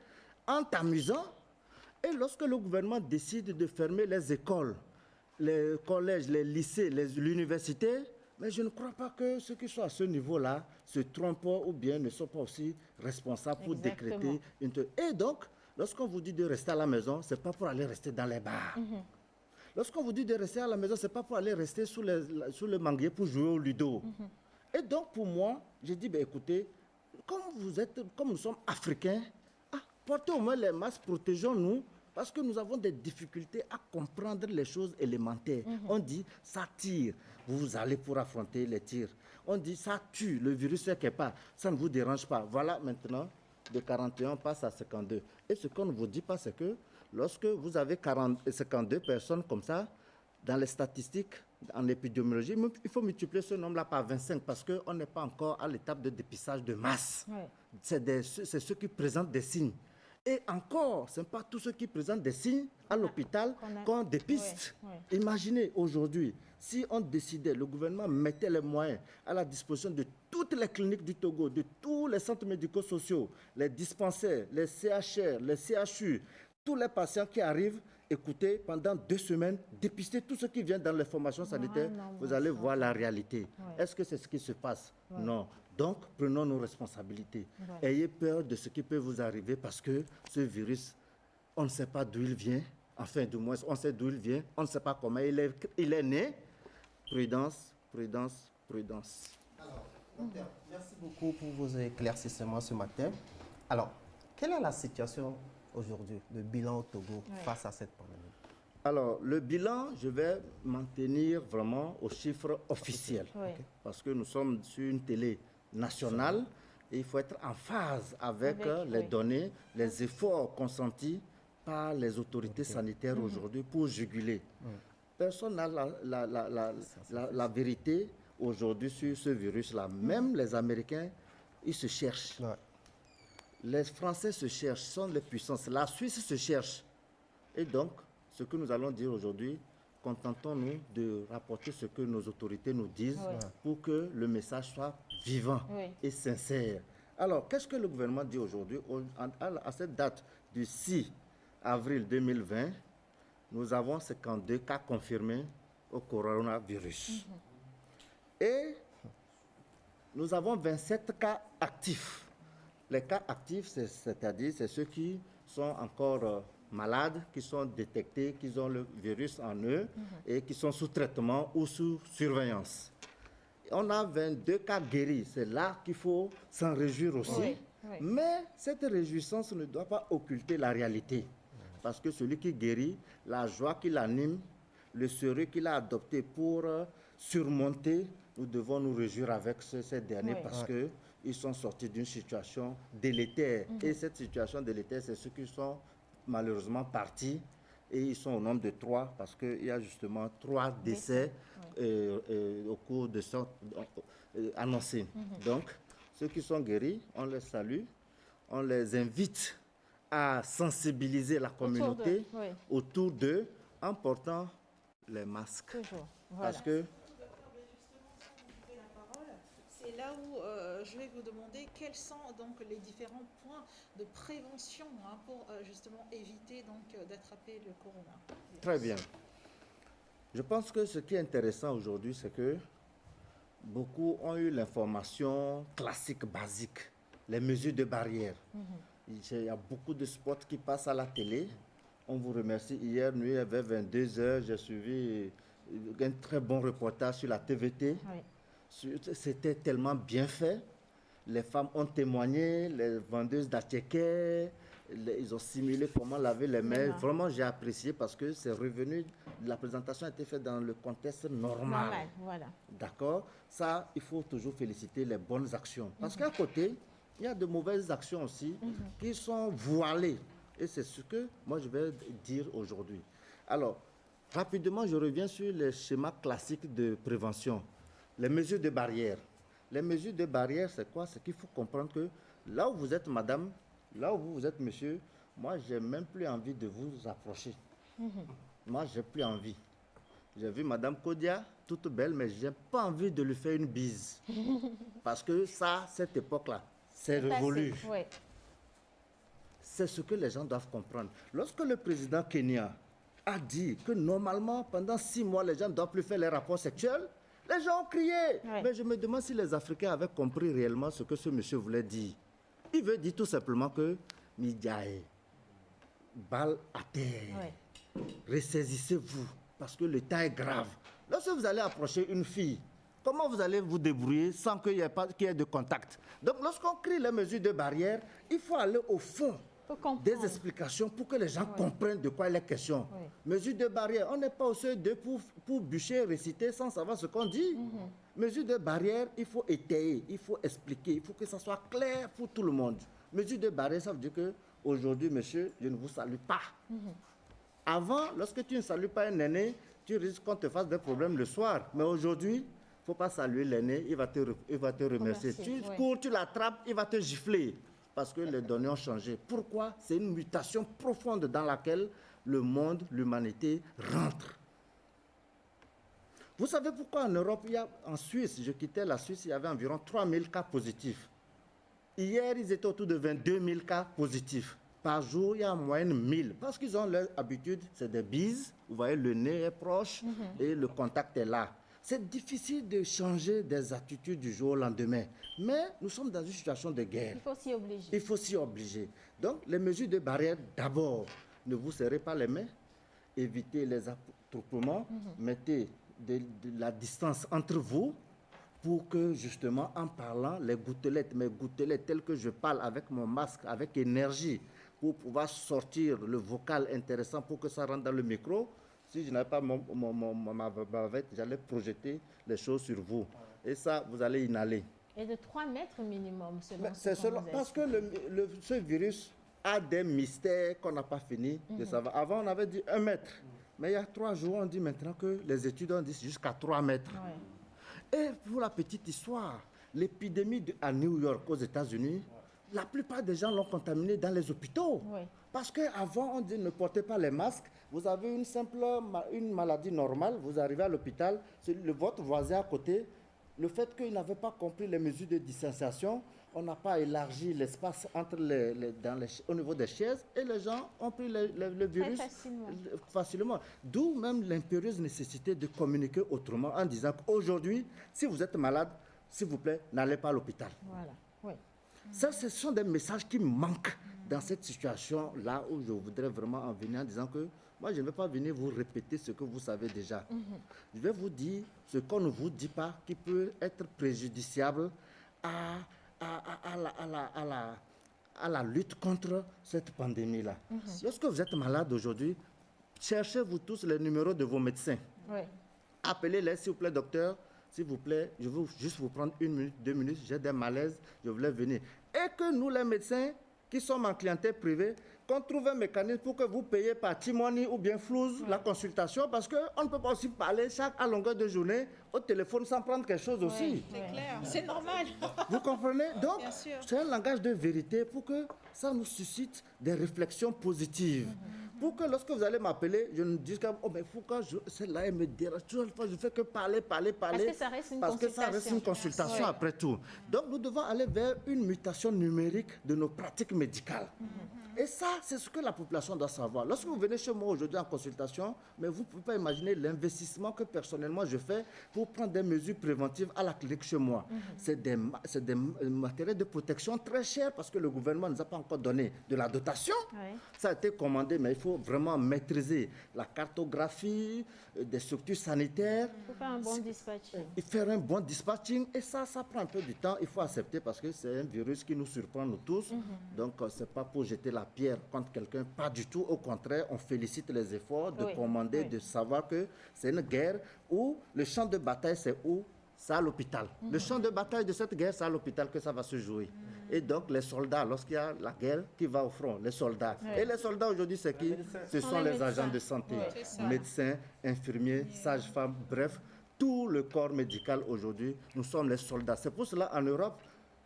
J: en t'amusant. Et lorsque le gouvernement décide de fermer les écoles, les collèges, les lycées, l'université, mais je ne crois pas que ceux qui sont à ce niveau-là se trompent ou bien ne sont pas aussi responsables pour décréter une... Et donc, lorsqu'on vous dit de rester à la maison, ce n'est pas pour aller rester dans les bars. Lorsqu'on vous dit de rester à la maison, ce n'est pas pour aller rester sous le manguier pour jouer au ludo. Et donc, pour moi, j'ai dit, ben, écoutez, comme nous sommes africains, portez au moins les masques, protégeons-nous, parce que nous avons des difficultés à comprendre les choses élémentaires. On dit, ça tire, vous allez pour affronter les tirs. On dit, ça tue, le virus ne fait pas, ça ne vous dérange pas. Voilà maintenant, de 41, on passe à 52. Et ce qu'on ne vous dit pas, c'est que lorsque vous avez 52 personnes comme ça, dans les statistiques, en épidémiologie, il faut multiplier ce nombre-là par 25 parce qu'on n'est pas encore à l'étape de dépistage de masse. C'est ceux qui présentent des signes. Et encore, ce n'est pas tous ceux qui présentent des signes à l'hôpital qu'on dépiste. Imaginez aujourd'hui, si on décidait, le gouvernement mettait les moyens à la disposition de toutes les cliniques du Togo, de tous les centres médico-sociaux, les dispensaires, les CHR, les CHU, tous les patients qui arrivent, écoutez, pendant 2 semaines, dépistez tout ce qui vient dans les formations sanitaires, vous allez voir la réalité. Est-ce que c'est ce qui se passe? Non. Donc, prenons nos responsabilités. Ayez peur de ce qui peut vous arriver parce que ce virus, on ne sait pas d'où il vient. Enfin, du moins, on sait d'où il vient. On ne sait pas comment il est né. Prudence, prudence, prudence.
A: Alors, docteur, merci beaucoup pour vos éclaircissements ce matin. Alors, quelle est la situation aujourd'hui, le bilan au Togo face à cette pandémie?
J: Alors, le bilan, je vais m'en tenir vraiment aux chiffres officiels. Parce que nous sommes sur une télé nationale et il faut être en phase avec les données, les efforts consentis par les autorités sanitaires aujourd'hui pour juguler. Personne n'a la vérité aujourd'hui sur ce virus-là. Même les Américains, ils se cherchent. Les Français se cherchent, sont les puissances. La Suisse se cherche. Et donc, ce que nous allons dire aujourd'hui, contentons-nous de rapporter ce que nos autorités nous disent pour que le message soit vivant et sincère. Alors, qu'est-ce que le gouvernement dit aujourd'hui? À cette date du 6 avril 2020, nous avons 52 cas confirmés au coronavirus. Et nous avons 27 cas actifs. Les cas actifs, c'est-à-dire ceux qui sont encore malades, qui sont détectés, qui ont le virus en eux et qui sont sous traitement ou sous surveillance. On a 22 cas guéris. C'est là qu'il faut s'en réjouir aussi. Mais cette réjouissance ne doit pas occulter la réalité. Parce que celui qui guérit, la joie qui l'anime, le sérieux qu'il a adopté pour surmonter, nous devons nous réjouir avec ces derniers parce qu'ils sont sortis d'une situation délétère. Et cette situation délétère, c'est ceux qui sont malheureusement partis. Et ils sont au nombre de 3 parce qu'il y a justement 3 décès au cours de ce annoncé. Donc, ceux qui sont guéris, on les salue, on les invite à sensibiliser la communauté autour d'eux en portant les masques. Parce que
F: c'est là où je vais vous demander quels sont donc les différents points de prévention pour justement éviter d'attraper le corona.
J: Très bien. Je pense que ce qui est intéressant aujourd'hui, c'est que beaucoup ont eu l'information classique, basique, les mesures de barrière. Il y a beaucoup de spots qui passent à la télé. On vous remercie. Hier nuit, vers 22h, j'ai suivi un très bon reportage sur la TVT. C'était tellement bien fait. Les femmes ont témoigné, les vendeuses d'attiqués, ils ont simulé comment laver les mains. Vraiment, j'ai apprécié parce que c'est revenu, la présentation a été faite dans le contexte normal. D'accord? Ça, il faut toujours féliciter les bonnes actions. Parce qu'à côté, il y a de mauvaises actions aussi qui sont voilées. Et c'est ce que moi je vais dire aujourd'hui. Alors, rapidement, je reviens sur les schémas classiques de prévention. Les mesures de barrière. Les mesures de barrière, c'est quoi? C'est qu'il faut comprendre que là où vous êtes madame, là où vous êtes monsieur, moi, j'ai même plus envie de vous approcher. Moi, j'ai plus envie. J'ai vu madame Kodia, toute belle, mais j'ai pas envie de lui faire une bise. Parce que ça, cette époque-là, c'est révolu.
D: Oui.
J: C'est ce que les gens doivent comprendre. Lorsque le président Kenya a dit que normalement, pendant 6 mois, les gens ne doivent plus faire les rapports sexuels, les gens ont crié.
D: Oui.
J: Mais je me demande si les Africains avaient compris réellement ce que ce monsieur voulait dire. Il veut dire tout simplement que Midjaye, balle à terre, ressaisissez-vous, parce que le temps est grave. Lorsque vous allez approcher une fille, comment vous allez vous débrouiller sans qu'il y ait de contact? Donc, lorsqu'on crie les mesures de barrière, il faut aller au fond des explications pour que les gens comprennent de quoi il est question. Mesures de barrière, on n'est pas au seuil de pour bûcher, réciter sans savoir ce qu'on dit. Mesures de barrière, il faut étayer, il faut expliquer, il faut que ça soit clair pour tout le monde. Mesures de barrière, ça veut dire que aujourd'hui, monsieur, je ne vous salue pas. Avant, lorsque tu ne salues pas un aîné, tu risques qu'on te fasse des problèmes le soir. Mais aujourd'hui, il ne faut pas saluer l'aîné, il va te remercier. Tu cours, tu l'attrapes, il va te gifler. Parce que les données ont changé. Pourquoi? C'est une mutation profonde dans laquelle le monde, l'humanité rentre. Vous savez pourquoi en Europe, en Suisse, je quittais la Suisse, il y avait environ 3000 cas positifs. Hier, ils étaient autour de 22 000 cas positifs. Par jour, il y a en moyenne 1000. Parce qu'ils ont leur habitude, c'est des bises. Vous voyez, le nez est proche et le contact est là. C'est difficile de changer des attitudes du jour au lendemain. Mais nous sommes dans une situation de guerre.
D: Il faut s'y obliger.
J: Il faut s'y obliger. Donc, les mesures de barrière, d'abord, ne vous serrez pas les mains. Évitez les attroupements. Mettez de la distance entre vous pour que, justement, en parlant, mes gouttelettes telles que je parle avec mon masque, avec énergie, pour pouvoir sortir le vocal intéressant pour que ça rentre dans le micro. Si je n'avais pas ma bavette, j'allais projeter les choses sur vous. Et ça, vous allez inhaler.
D: Et de 3 mètres minimum,
J: parce que ce virus a des mystères qu'on n'a pas fini de savoir. Avant, on avait dit 1 mètre. Mais il y a 3 jours, on dit maintenant que les études ont dit jusqu'à 3 mètres. Et pour la petite histoire, l'épidémie à New York, aux États-Unis, la plupart des gens l'ont contaminé dans les hôpitaux. Parce qu'avant, on dit ne portez pas les masques. Vous avez une maladie normale, vous arrivez à l'hôpital, votre voisin à côté, le fait qu'il n'avait pas compris les mesures de distanciation, on n'a pas élargi l'espace entre au niveau des chaises et les gens ont pris le virus facilement. D'où même l'impérieuse nécessité de communiquer autrement en disant qu'aujourd'hui, si vous êtes malade, s'il vous plaît, n'allez pas à l'hôpital.
D: Voilà.
J: Ça, ce sont des messages qui manquent dans cette situation-là où je voudrais vraiment en venir en disant que moi, je ne vais pas venir vous répéter ce que vous savez déjà. Je vais vous dire ce qu'on ne vous dit pas qui peut être préjudiciable à la lutte contre cette pandémie-là. Lorsque vous êtes malade aujourd'hui, cherchez-vous tous les numéros de vos médecins. Appelez-les, s'il vous plaît, docteur. S'il vous plaît, je veux juste vous prendre 1 minute, 2 minutes, j'ai des malaises, je voulais venir. Et que nous, les médecins, qui sommes en clientèle privée, qu'on trouve un mécanisme pour que vous payiez par Timoni ou bien Flouze la consultation, parce qu'on ne peut pas aussi parler à longueur de journée au téléphone sans prendre quelque chose aussi.
F: C'est clair, c'est normal.
J: Vous comprenez? Donc, c'est un langage de vérité pour que ça nous suscite des réflexions positives. Pour que lorsque vous allez m'appeler, je ne dise pas, oh, mais pourquoi celle-là, elle me dérange. Toujours une fois, je ne fais que parler.
D: Parce que ça reste une
J: consultation après tout. Donc, nous devons aller vers une mutation numérique de nos pratiques médicales. Et ça, c'est ce que la population doit savoir. Lorsque vous venez chez moi aujourd'hui en consultation, mais vous ne pouvez pas imaginer l'investissement que personnellement je fais pour prendre des mesures préventives à la clinique chez moi. C'est des matériels de protection très chers parce que le gouvernement ne nous a pas encore donné de la dotation. Ça a été commandé, mais il faut vraiment maîtriser la cartographie des structures sanitaires.
D: Il faut faire un bon dispatching.
J: Faire un bon dispatching. Et ça prend un peu du temps. Il faut accepter parce que c'est un virus qui nous surprend nous tous. Donc, ce n'est pas pour jeter la pierre contre quelqu'un, pas du tout. Au contraire, on félicite les efforts de commander, de savoir que c'est une guerre où le champ de bataille, c'est où? C'est à l'hôpital. Le champ de bataille de cette guerre, c'est à l'hôpital que ça va se jouer. Et donc, les soldats, lorsqu'il y a la guerre, qui va au front? Les soldats. Et les soldats, aujourd'hui, c'est qui? Ce sont les agents de santé. Médecins, infirmiers, sages-femmes, bref, tout le corps médical aujourd'hui, nous sommes les soldats. C'est pour cela en Europe,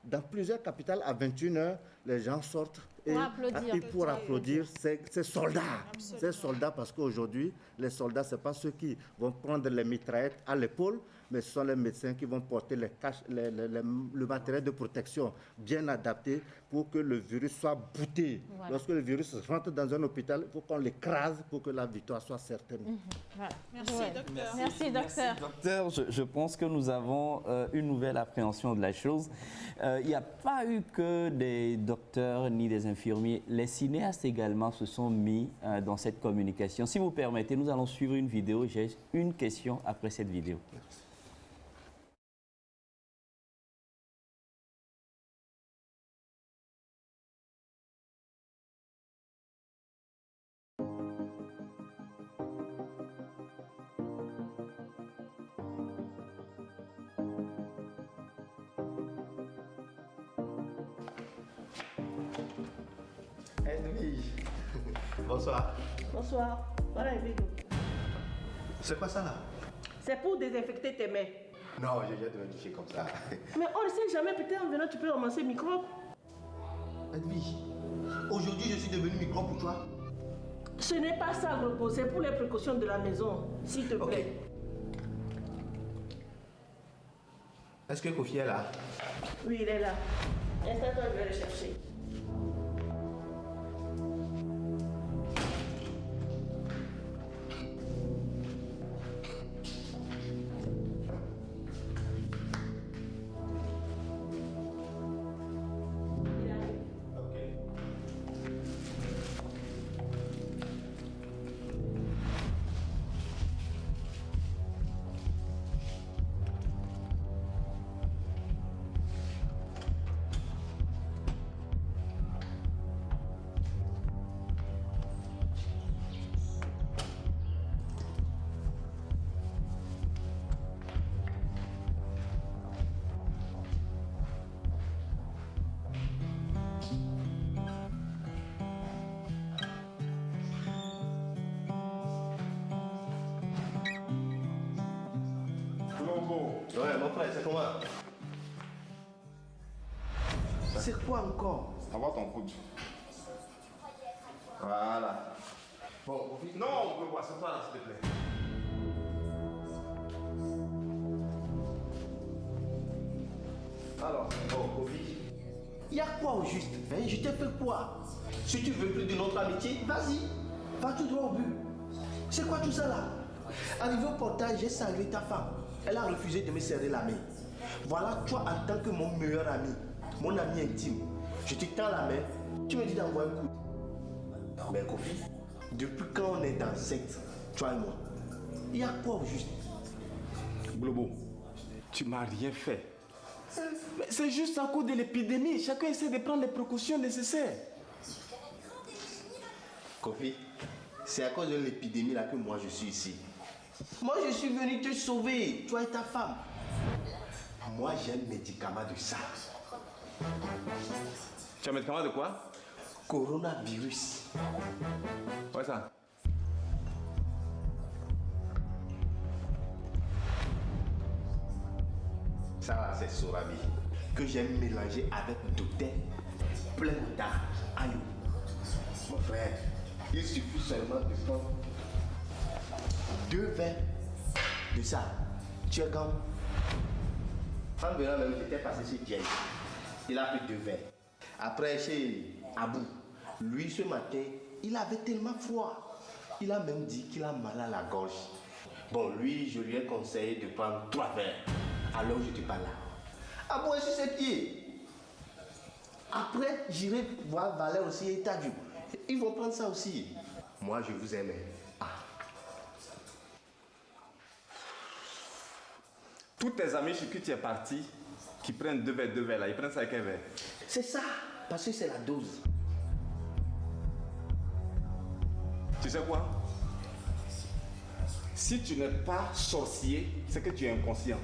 J: dans plusieurs capitales, à 21h, les gens sortent pour applaudir ces soldats.
F: Absolument.
J: Ces soldats, parce qu'aujourd'hui, les soldats, ce n'est pas ceux qui vont prendre les mitraillettes à l'épaule, mais ce sont les médecins qui vont porter le matériel de protection bien adapté pour que le virus soit bouté.
D: Voilà.
J: Lorsque le virus rentre dans un hôpital, il faut qu'on l'écrase pour que la victoire soit certaine.
D: Voilà.
F: Merci, docteur.
D: Merci, docteur.
G: Docteur, je pense que nous avons une nouvelle appréhension de la chose. Il n'y a pas eu que des docteurs ni des infirmiers. Les cinéastes également se sont mis dans cette communication. Si vous permettez, nous allons suivre une vidéo. J'ai une question après cette vidéo.
A: Bonsoir.
K: Bonsoir. Voilà, Evigo.
A: C'est quoi ça là?
K: C'est pour désinfecter tes mains.
A: Non, je viens de me toucher comme ça.
K: Mais on ne sait jamais, peut-être en venant, tu peux ramasser microbe.
A: Edwige, aujourd'hui je suis devenu micro pour toi.
K: Ce n'est pas ça, Globo, c'est pour les précautions de la maison, s'il te plaît.
A: Est-ce que Kofi est là?
K: Oui, il est là. Installe-toi, je vais le chercher.
A: Ouais, mon frère, c'est comment? C'est quoi encore?
L: Ça va ton coude.
A: Voilà. Bon, Kofi. Non, on peut voir, c'est toi là, s'il te plaît. Alors, bon, Kofi. Il y a quoi au juste? Hein? Je t'ai fait quoi? Si tu veux plus de notre amitié, vas-y. Va tout droit au but. C'est quoi tout ça là? Arrivé au portail, j'ai sanglé ta femme. Elle a refusé de me serrer la main. Voilà, toi en tant que mon meilleur ami, mon ami intime, je te tends la main, tu me dis d'envoyer un coup. Mais Kofi, depuis quand on est dans cette, toi et moi, il y a quoi au juste?
L: Globo, tu m'as rien fait. Mais c'est juste à cause de l'épidémie. Chacun essaie de prendre les précautions nécessaires.
A: Kofi, c'est à cause de l'épidémie là que moi je suis ici. Moi je suis venu te sauver, toi et ta femme. Moi j'ai un médicament de ça.
L: Tu as un médicament de quoi?
A: Coronavirus.
L: Ouais, ça.
A: Ça là c'est Sorabi que j'ai mélangé avec du thé plein d'ail. Mon frère, il suffit seulement de prendre 2 verres de ça. Tu es grand. En venant même, j'étais passé chez Thierry. Il a pris 2 verres. Après, chez Abou, lui ce matin, il avait tellement froid. Il a même dit qu'il a mal à la gorge. Bon, lui, je lui ai conseillé de prendre 3 verres. Alors, je n'étais pas là. Abou est sur ses pieds. Après, j'irai voir Valère aussi et Tadjou. Ils vont prendre ça aussi. Moi, je vous aime.
L: Tous tes amis chez qui tu es parti, qui prennent 2 verres là, ils prennent ça avec un verre.
A: C'est ça, parce que c'est la dose.
L: Tu sais quoi? Si tu n'es pas sorcier, c'est que tu es inconscient.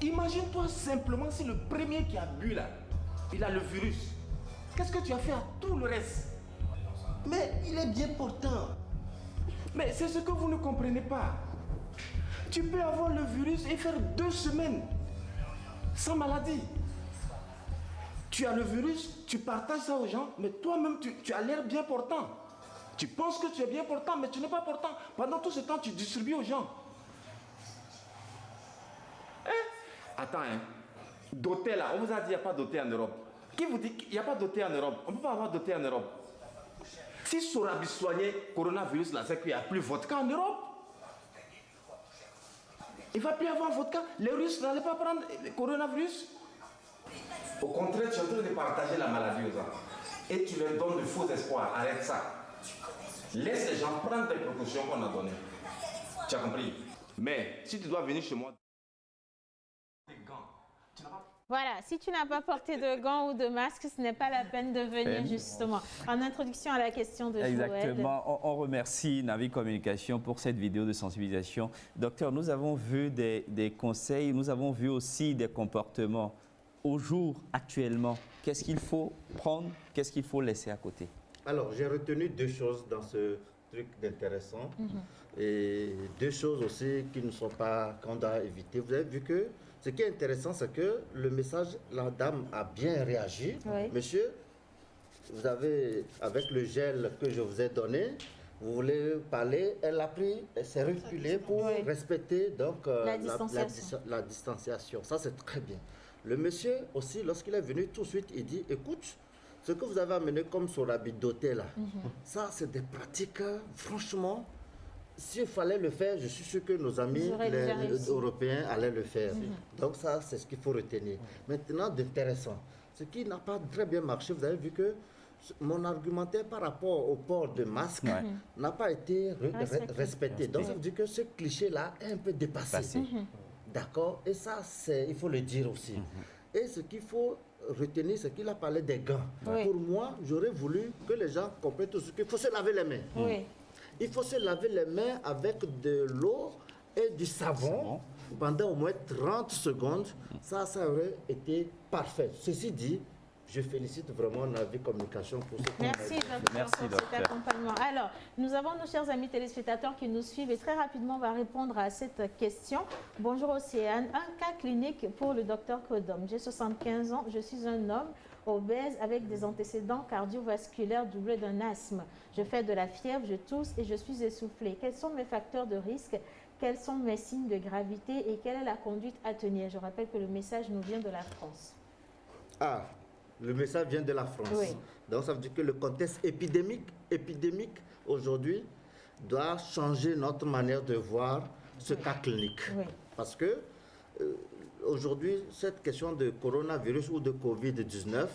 L: Imagine-toi simplement si le premier qui a bu là, il a le virus. Qu'est-ce que tu as fait à tout le reste?
A: Mais il est bien portant.
L: Mais c'est ce que vous ne comprenez pas. Tu peux avoir le virus et faire 2 semaines sans maladie. Tu as le virus, tu partages ça aux gens, mais toi-même, tu as l'air bien portant. Tu penses que tu es bien portant, mais tu n'es pas portant. Pendant tout ce temps, tu distribues aux gens. Attends, doté là, on vous a dit qu'il n'y a pas doté en Europe. Qui vous dit qu'il n'y a pas doté en Europe? On ne peut pas avoir doté en Europe. Si Sorabi soignait le coronavirus, là, c'est qu'il n'y a plus de vodka en Europe. Il ne va plus avoir vodka. Les Russes n'allaient pas prendre le coronavirus. Au contraire, tu es en train de partager la maladie aux gens. Et tu leur donnes de faux espoirs. Arrête ça. Laisse les gens prendre les précautions qu'on a données. Tu as compris? Mais si tu dois venir chez moi...
D: Voilà, si tu n'as pas porté de gants ou de masque, ce n'est pas la peine de venir justement. En introduction à la question de Joël.
G: Exactement. On remercie Navi Communication pour cette vidéo de sensibilisation. Docteur, nous avons vu des conseils, nous avons vu aussi des comportements. Au jour, actuellement, qu'est-ce qu'il faut prendre, qu'est-ce qu'il faut laisser à côté?
J: Alors, j'ai retenu 2 choses dans ce truc d'intéressant. Et 2 choses aussi qui ne sont pas, qu'on doit éviter. Vous avez vu que ce qui est intéressant, c'est que le message, la dame a bien réagi. Oui. Monsieur, vous avez, avec le gel que je vous ai donné, vous voulez parler, elle a pris, elle s'est reculée pour respecter donc, la distanciation. Ça, c'est très bien. Le monsieur aussi, lorsqu'il est venu tout de suite, il dit, écoute, ce que vous avez amené comme Sorabi doté là, ça, c'est des pratiques, franchement, s'il fallait le faire, je suis sûr que nos amis les Européens allaient le faire. Donc ça, c'est ce qu'il faut retenir. Maintenant, d'intéressant, ce qui n'a pas très bien marché, vous avez vu que mon argumentaire par rapport au port de masque n'a pas été respecté. Donc ça veut dire que ce cliché-là est un peu dépassé. D'accord? Et ça, il faut le dire aussi. Et ce qu'il faut retenir, c'est qu'il a parlé des gants. Pour moi, j'aurais voulu que les gens comprennent tout ce qu'il faut se laver les mains. Il faut se laver les mains avec de l'eau et du savon pendant au moins 30 secondes. Ça aurait été parfait. Ceci dit, je félicite vraiment Navi Communication pour ce qu'on a dit.
D: Merci docteur pour cet accompagnement. Alors, nous avons nos chers amis téléspectateurs qui nous suivent et très rapidement on va répondre à cette question. Bonjour Océane, un cas clinique pour le docteur Kodom. J'ai 75 ans, je suis un homme obèse avec des antécédents cardiovasculaires doublés d'un asthme. Je fais de la fièvre, je tousse et je suis essoufflée. Quels sont mes facteurs de risque? Quels sont mes signes de gravité et quelle est la conduite à tenir? Je rappelle que le message nous vient de la France.
J: Ah, le message vient de la France. Oui. Donc ça veut dire que le contexte épidémique aujourd'hui doit changer notre manière de voir ce cas clinique. Oui. Parce que aujourd'hui, cette question de coronavirus ou de Covid-19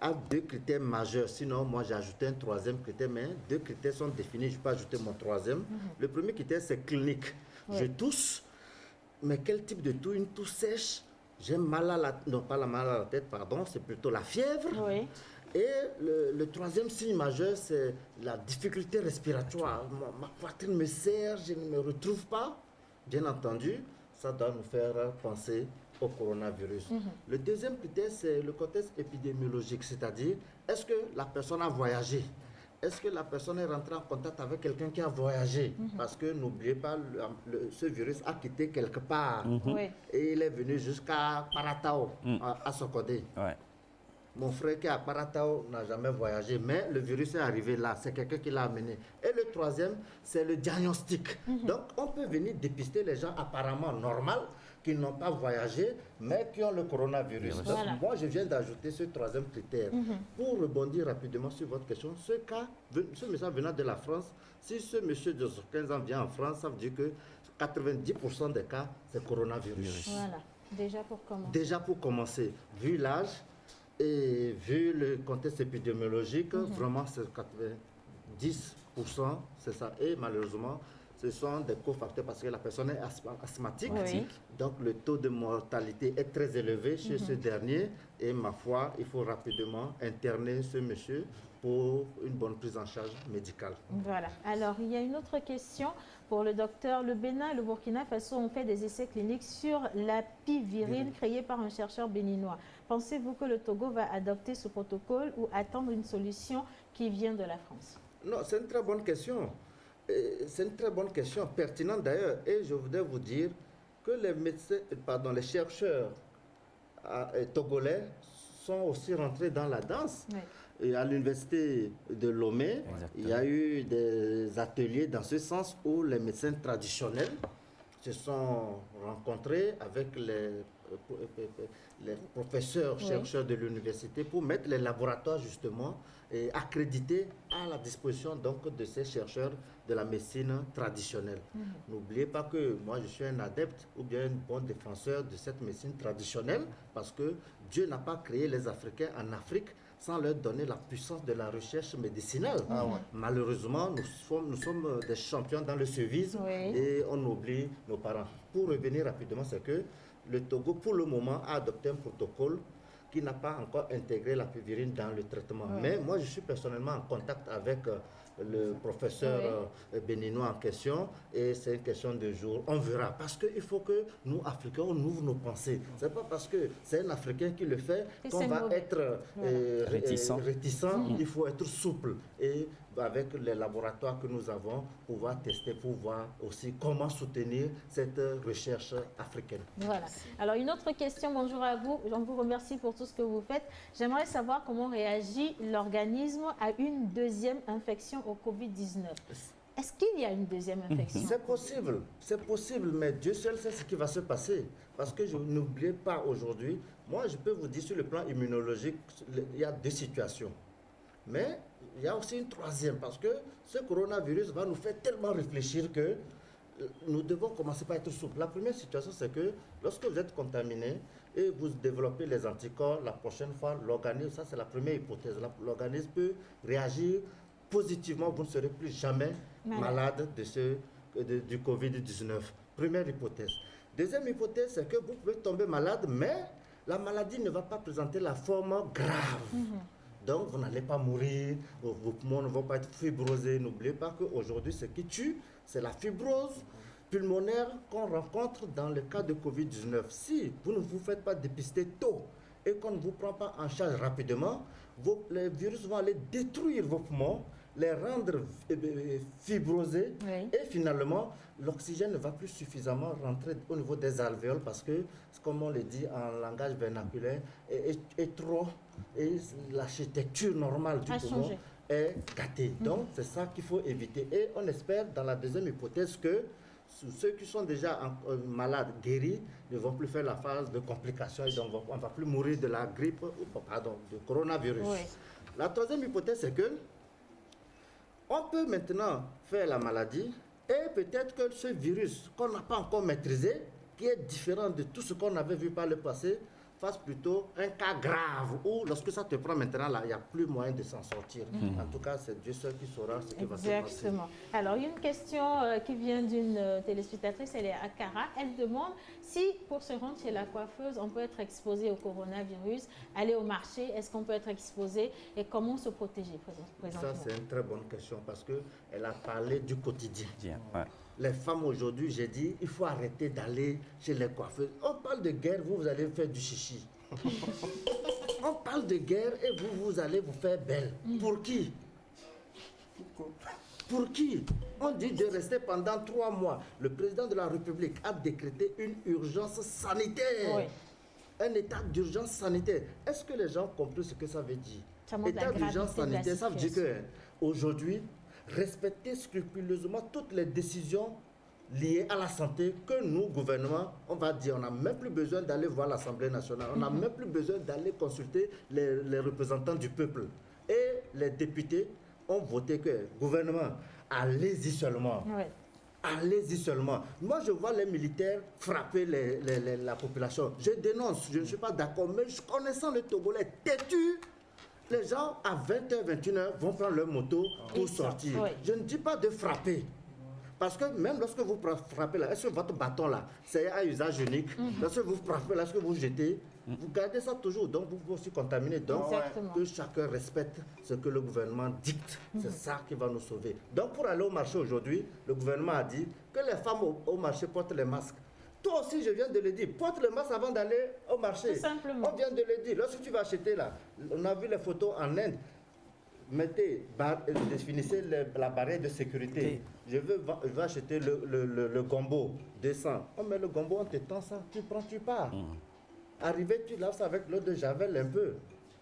J: a 2 critères majeurs. Sinon, moi, j'ai ajouté un 3e critère, mais 2 critères sont définis. Je peux ajouter mon 3e. Le premier critère, c'est clinique. Oui. Je tousse, mais quel type de toux? Une toux sèche. J'ai mal à la... Non, pas la mal à la tête, pardon. C'est plutôt la fièvre. Oui. Et le 3e signe majeur, c'est la difficulté respiratoire. Ma poitrine me serre, je ne me retrouve pas. Bien entendu, ça doit nous faire penser au coronavirus. Le 2e critère, c'est le contexte épidémiologique, c'est-à-dire, est-ce que la personne a voyagé? Est-ce que la personne est rentrée en contact avec quelqu'un qui a voyagé? Parce que n'oubliez pas, ce virus a quitté quelque part. Et il est venu jusqu'à Paratao, à Sokodé. Mon frère qui est à Paratao n'a jamais voyagé, mais le virus est arrivé là. C'est quelqu'un qui l'a amené. Et le 3e, c'est le diagnostic. Donc, on peut venir dépister les gens apparemment normaux, qui n'ont pas voyagé, mais qui ont le coronavirus. Donc, moi, je viens d'ajouter ce 3e critère. Pour rebondir rapidement sur votre question, ce message venant de la France, si ce monsieur de 15 ans vient en France, ça veut dire que 90% des cas, c'est coronavirus.
D: Voilà, déjà pour commencer.
J: Déjà pour commencer, vu l'âge et vu le contexte épidémiologique, vraiment c'est 90%, c'est ça. Et malheureusement, ce sont des cofacteurs parce que la personne est asthmatique. Donc le taux de mortalité est très élevé chez ce dernier. Et ma foi, il faut rapidement interner ce monsieur pour une bonne prise en charge médicale.
D: Voilà. Alors, il y a une autre question pour le docteur. Le Bénin et le Burkina Faso ont fait des essais cliniques sur la pivirine créée par un chercheur béninois. Pensez-vous que le Togo va adopter ce protocole ou attendre une solution qui vient de la France?
J: Non, c'est une très bonne question. C'est une très bonne question, pertinente d'ailleurs. Et je voudrais vous dire que les chercheurs togolais sont aussi rentrés dans la danse. Oui. Et à l'université de Lomé, il y a eu des ateliers dans ce sens où les médecins traditionnels se sont rencontrés avec les professeurs, chercheurs de l'université pour mettre les laboratoires justement accrédités à la disposition donc de ces chercheurs de la médecine traditionnelle. N'oubliez pas que moi je suis un adepte ou bien un bon défenseur de cette médecine traditionnelle parce que Dieu n'a pas créé les Africains en Afrique sans leur donner la puissance de la recherche médicinale. Malheureusement, nous sommes des champions dans le suivisme et on oublie nos parents. Pour revenir rapidement, c'est que le Togo, pour le moment, a adopté un protocole qui n'a pas encore intégré la pivirine dans le traitement. Mais moi, je suis personnellement en contact avec le professeur béninois en question et c'est une question de jour. On verra. Parce qu'il faut que nous, Africains, on ouvre nos pensées. Ce n'est pas parce que c'est un Africain qui le fait qu'on va être réticent. Il faut être souple. Et avec les laboratoires que nous avons, pouvoir tester pour voir aussi comment soutenir cette recherche africaine.
D: Voilà. Alors, une autre question, bonjour à vous. Je vous remercie pour tout ce que vous faites. J'aimerais savoir comment réagit l'organisme à une deuxième infection au Covid-19. Est-ce qu'il y a une deuxième infection?
J: C'est possible, mais Dieu seul sait ce qui va se passer. Parce que je n'oubliez pas aujourd'hui, moi je peux vous dire sur le plan immunologique, il y a deux situations. Mais il y a aussi une troisième, parce que ce coronavirus va nous faire tellement réfléchir que nous devons commencer par être souples. La première situation, c'est que lorsque vous êtes contaminé et vous développez les anticorps, la prochaine fois, l'organisme, ça c'est la première hypothèse, l'organisme peut réagir positivement, vous ne serez plus jamais malade du Covid-19. Première hypothèse. Deuxième hypothèse, c'est que vous pouvez tomber malade, mais la maladie ne va pas présenter la forme grave. Donc, vous n'allez pas mourir, vos poumons ne vont pas être fibrosés. N'oubliez pas qu'aujourd'hui, ce qui tue, c'est la fibrose pulmonaire qu'on rencontre dans le cas de Covid-19. Si vous ne vous faites pas dépister tôt et qu'on ne vous prend pas en charge rapidement, les virus vont aller détruire vos poumons, les rendre fibrosés et finalement, l'oxygène ne va plus suffisamment rentrer au niveau des alvéoles parce que, comme on le dit en langage vernaculaire, est trop et l'architecture normale du poumon est gâtée. Donc, c'est ça qu'il faut éviter. Et on espère, dans la deuxième hypothèse, que ceux qui sont déjà malades, guéris, ne vont plus faire la phase de complications et donc on ne va plus mourir de la grippe, du coronavirus. La troisième hypothèse, c'est que on peut maintenant faire la maladie et peut-être que ce virus qu'on n'a pas encore maîtrisé, qui est différent de tout ce qu'on avait vu par le passé, fasse plutôt un cas grave où lorsque ça te prend maintenant, là, il n'y a plus moyen de s'en sortir. En tout cas, c'est Dieu seul qui saura ce qui va se passer.
D: Exactement. Alors, une question qui vient d'une téléspectatrice, elle est à Cara. Elle demande si, pour se rendre chez la coiffeuse, on peut être exposé au coronavirus, aller au marché, est-ce qu'on peut être exposé et comment se protéger présentement?
J: Ça, c'est une très bonne question parce qu'elle a parlé du quotidien. Les femmes aujourd'hui, j'ai dit, il faut arrêter d'aller chez les coiffeuses. On parle de guerre, vous allez faire du chichi. On parle de guerre et vous allez vous faire belle. Pour qui? Pour qui? On dit de rester pendant 3 mois. Le président de la République a décrété une urgence sanitaire. Un état d'urgence sanitaire. Est-ce que les gens comprennent ce que ça veut dire? État d'urgence sanitaire, ça veut dire qu'aujourd'hui, respecter scrupuleusement toutes les décisions liées à la santé que nous, gouvernement, on va dire, on n'a même plus besoin d'aller voir l'Assemblée nationale, on n'a même plus besoin d'aller consulter les représentants du peuple. Et les députés ont voté que, gouvernement, allez-y seulement. Allez-y seulement. Moi, je vois les militaires frapper la population. Je dénonce, je ne suis pas d'accord, mais connaissant le Togolais têtu, les gens, à 20h, 21h, vont prendre leur moto pour sortir. Je ne dis pas de frapper. Parce que même lorsque vous frappez là, est-ce que votre bâton là, c'est à usage unique? Lorsque vous frappez là, est-ce que vous jetez? Vous gardez ça toujours, donc vous pouvez aussi contaminer. Donc, que chacun respecte ce que le gouvernement dicte. C'est ça qui va nous sauver. Donc, pour aller au marché aujourd'hui, le gouvernement a dit que les femmes au marché portent les masques. Toi aussi, je viens de le dire, porte le masque avant d'aller au marché.
D: Tout simplement.
J: On vient de le dire. Lorsque tu vas acheter là, on a vu les photos en Inde. définissez la barrière de sécurité. Je veux acheter le gombo, descends. On met le gombo, on t'étend ça, tu prends, tu pars. Arrivé, tu laves ça avec l'eau de javel un peu.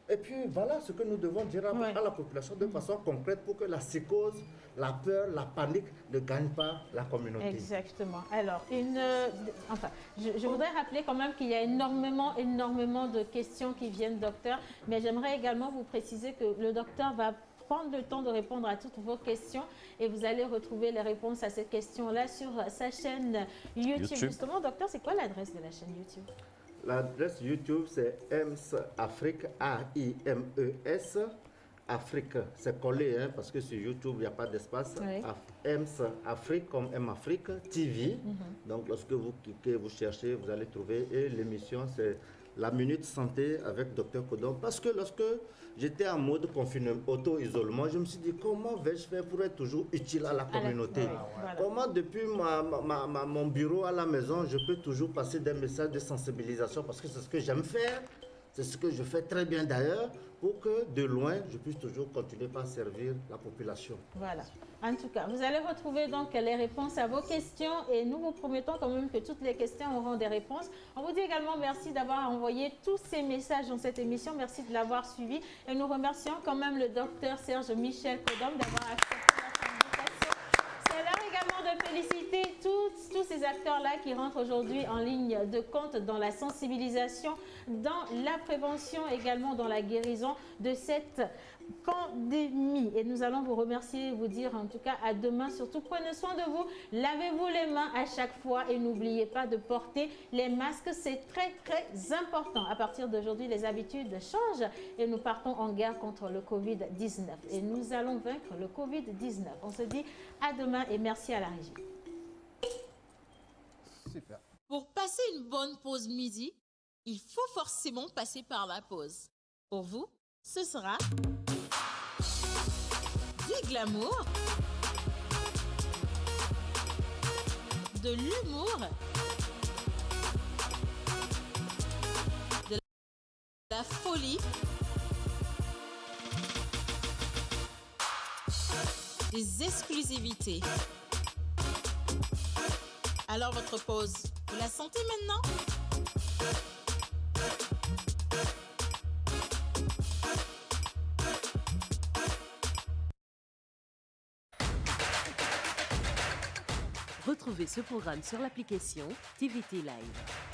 J: Et puis voilà ce que nous devons dire à la population de façon concrète pour que la psychose, la peur, la panique ne gagnent pas la communauté.
D: Exactement. Alors, je voudrais rappeler quand même qu'il y a énormément de questions qui viennent, docteur, mais j'aimerais également vous préciser que le docteur va prendre le temps de répondre à toutes vos questions et vous allez retrouver les réponses à ces questions-là sur sa chaîne YouTube. Justement, docteur, c'est quoi l'adresse de la chaîne YouTube?
J: L'adresse YouTube, c'est EMS Afrique, A-I-M-E-S, Afrique. C'est collé, hein, parce que sur YouTube, il n'y a pas d'espace. EMS Afrique, comme M Afrique, TV. Donc, lorsque vous cliquez, vous cherchez, vous allez trouver. Et l'émission, c'est la Minute Santé avec Dr Kodom. Parce que lorsque j'étais en mode confinement, auto-isolement, je me suis dit, comment vais-je faire pour être toujours utile à la communauté? Comment, depuis mon bureau à la maison, je peux toujours passer des messages de sensibilisation, parce que c'est ce que j'aime faire, c'est ce que je fais très bien d'ailleurs, pour que de loin, je puisse toujours continuer à servir la population.
D: Voilà. En tout cas, vous allez retrouver donc les réponses à vos questions et nous vous promettons quand même que toutes les questions auront des réponses. On vous dit également merci d'avoir envoyé tous ces messages dans cette émission. Merci de l'avoir suivi et nous remercions quand même le docteur Serge Michel Kodom d'avoir accepté notre invitation. C'est l'heure également de féliciter tous ces acteurs-là qui rentrent aujourd'hui en ligne de compte dans la sensibilisation, dans la prévention, également dans la guérison de cette pandémie. Et nous allons vous remercier et vous dire en tout cas à demain. Surtout, prenez soin de vous, lavez-vous les mains à chaque fois et n'oubliez pas de porter les masques. C'est très important. À partir d'aujourd'hui, les habitudes changent et nous partons en guerre contre le Covid-19. Et nous allons vaincre le Covid-19. On se dit à demain et merci à la régie.
M: Super.
N: Pour passer une bonne pause midi, il faut forcément passer par la pause. Pour vous, ce sera du glamour, de l'humour, de la folie, des exclusivités. Alors votre pause, vous la sentez maintenant?
O: Retrouvez ce programme sur l'application TVT Live.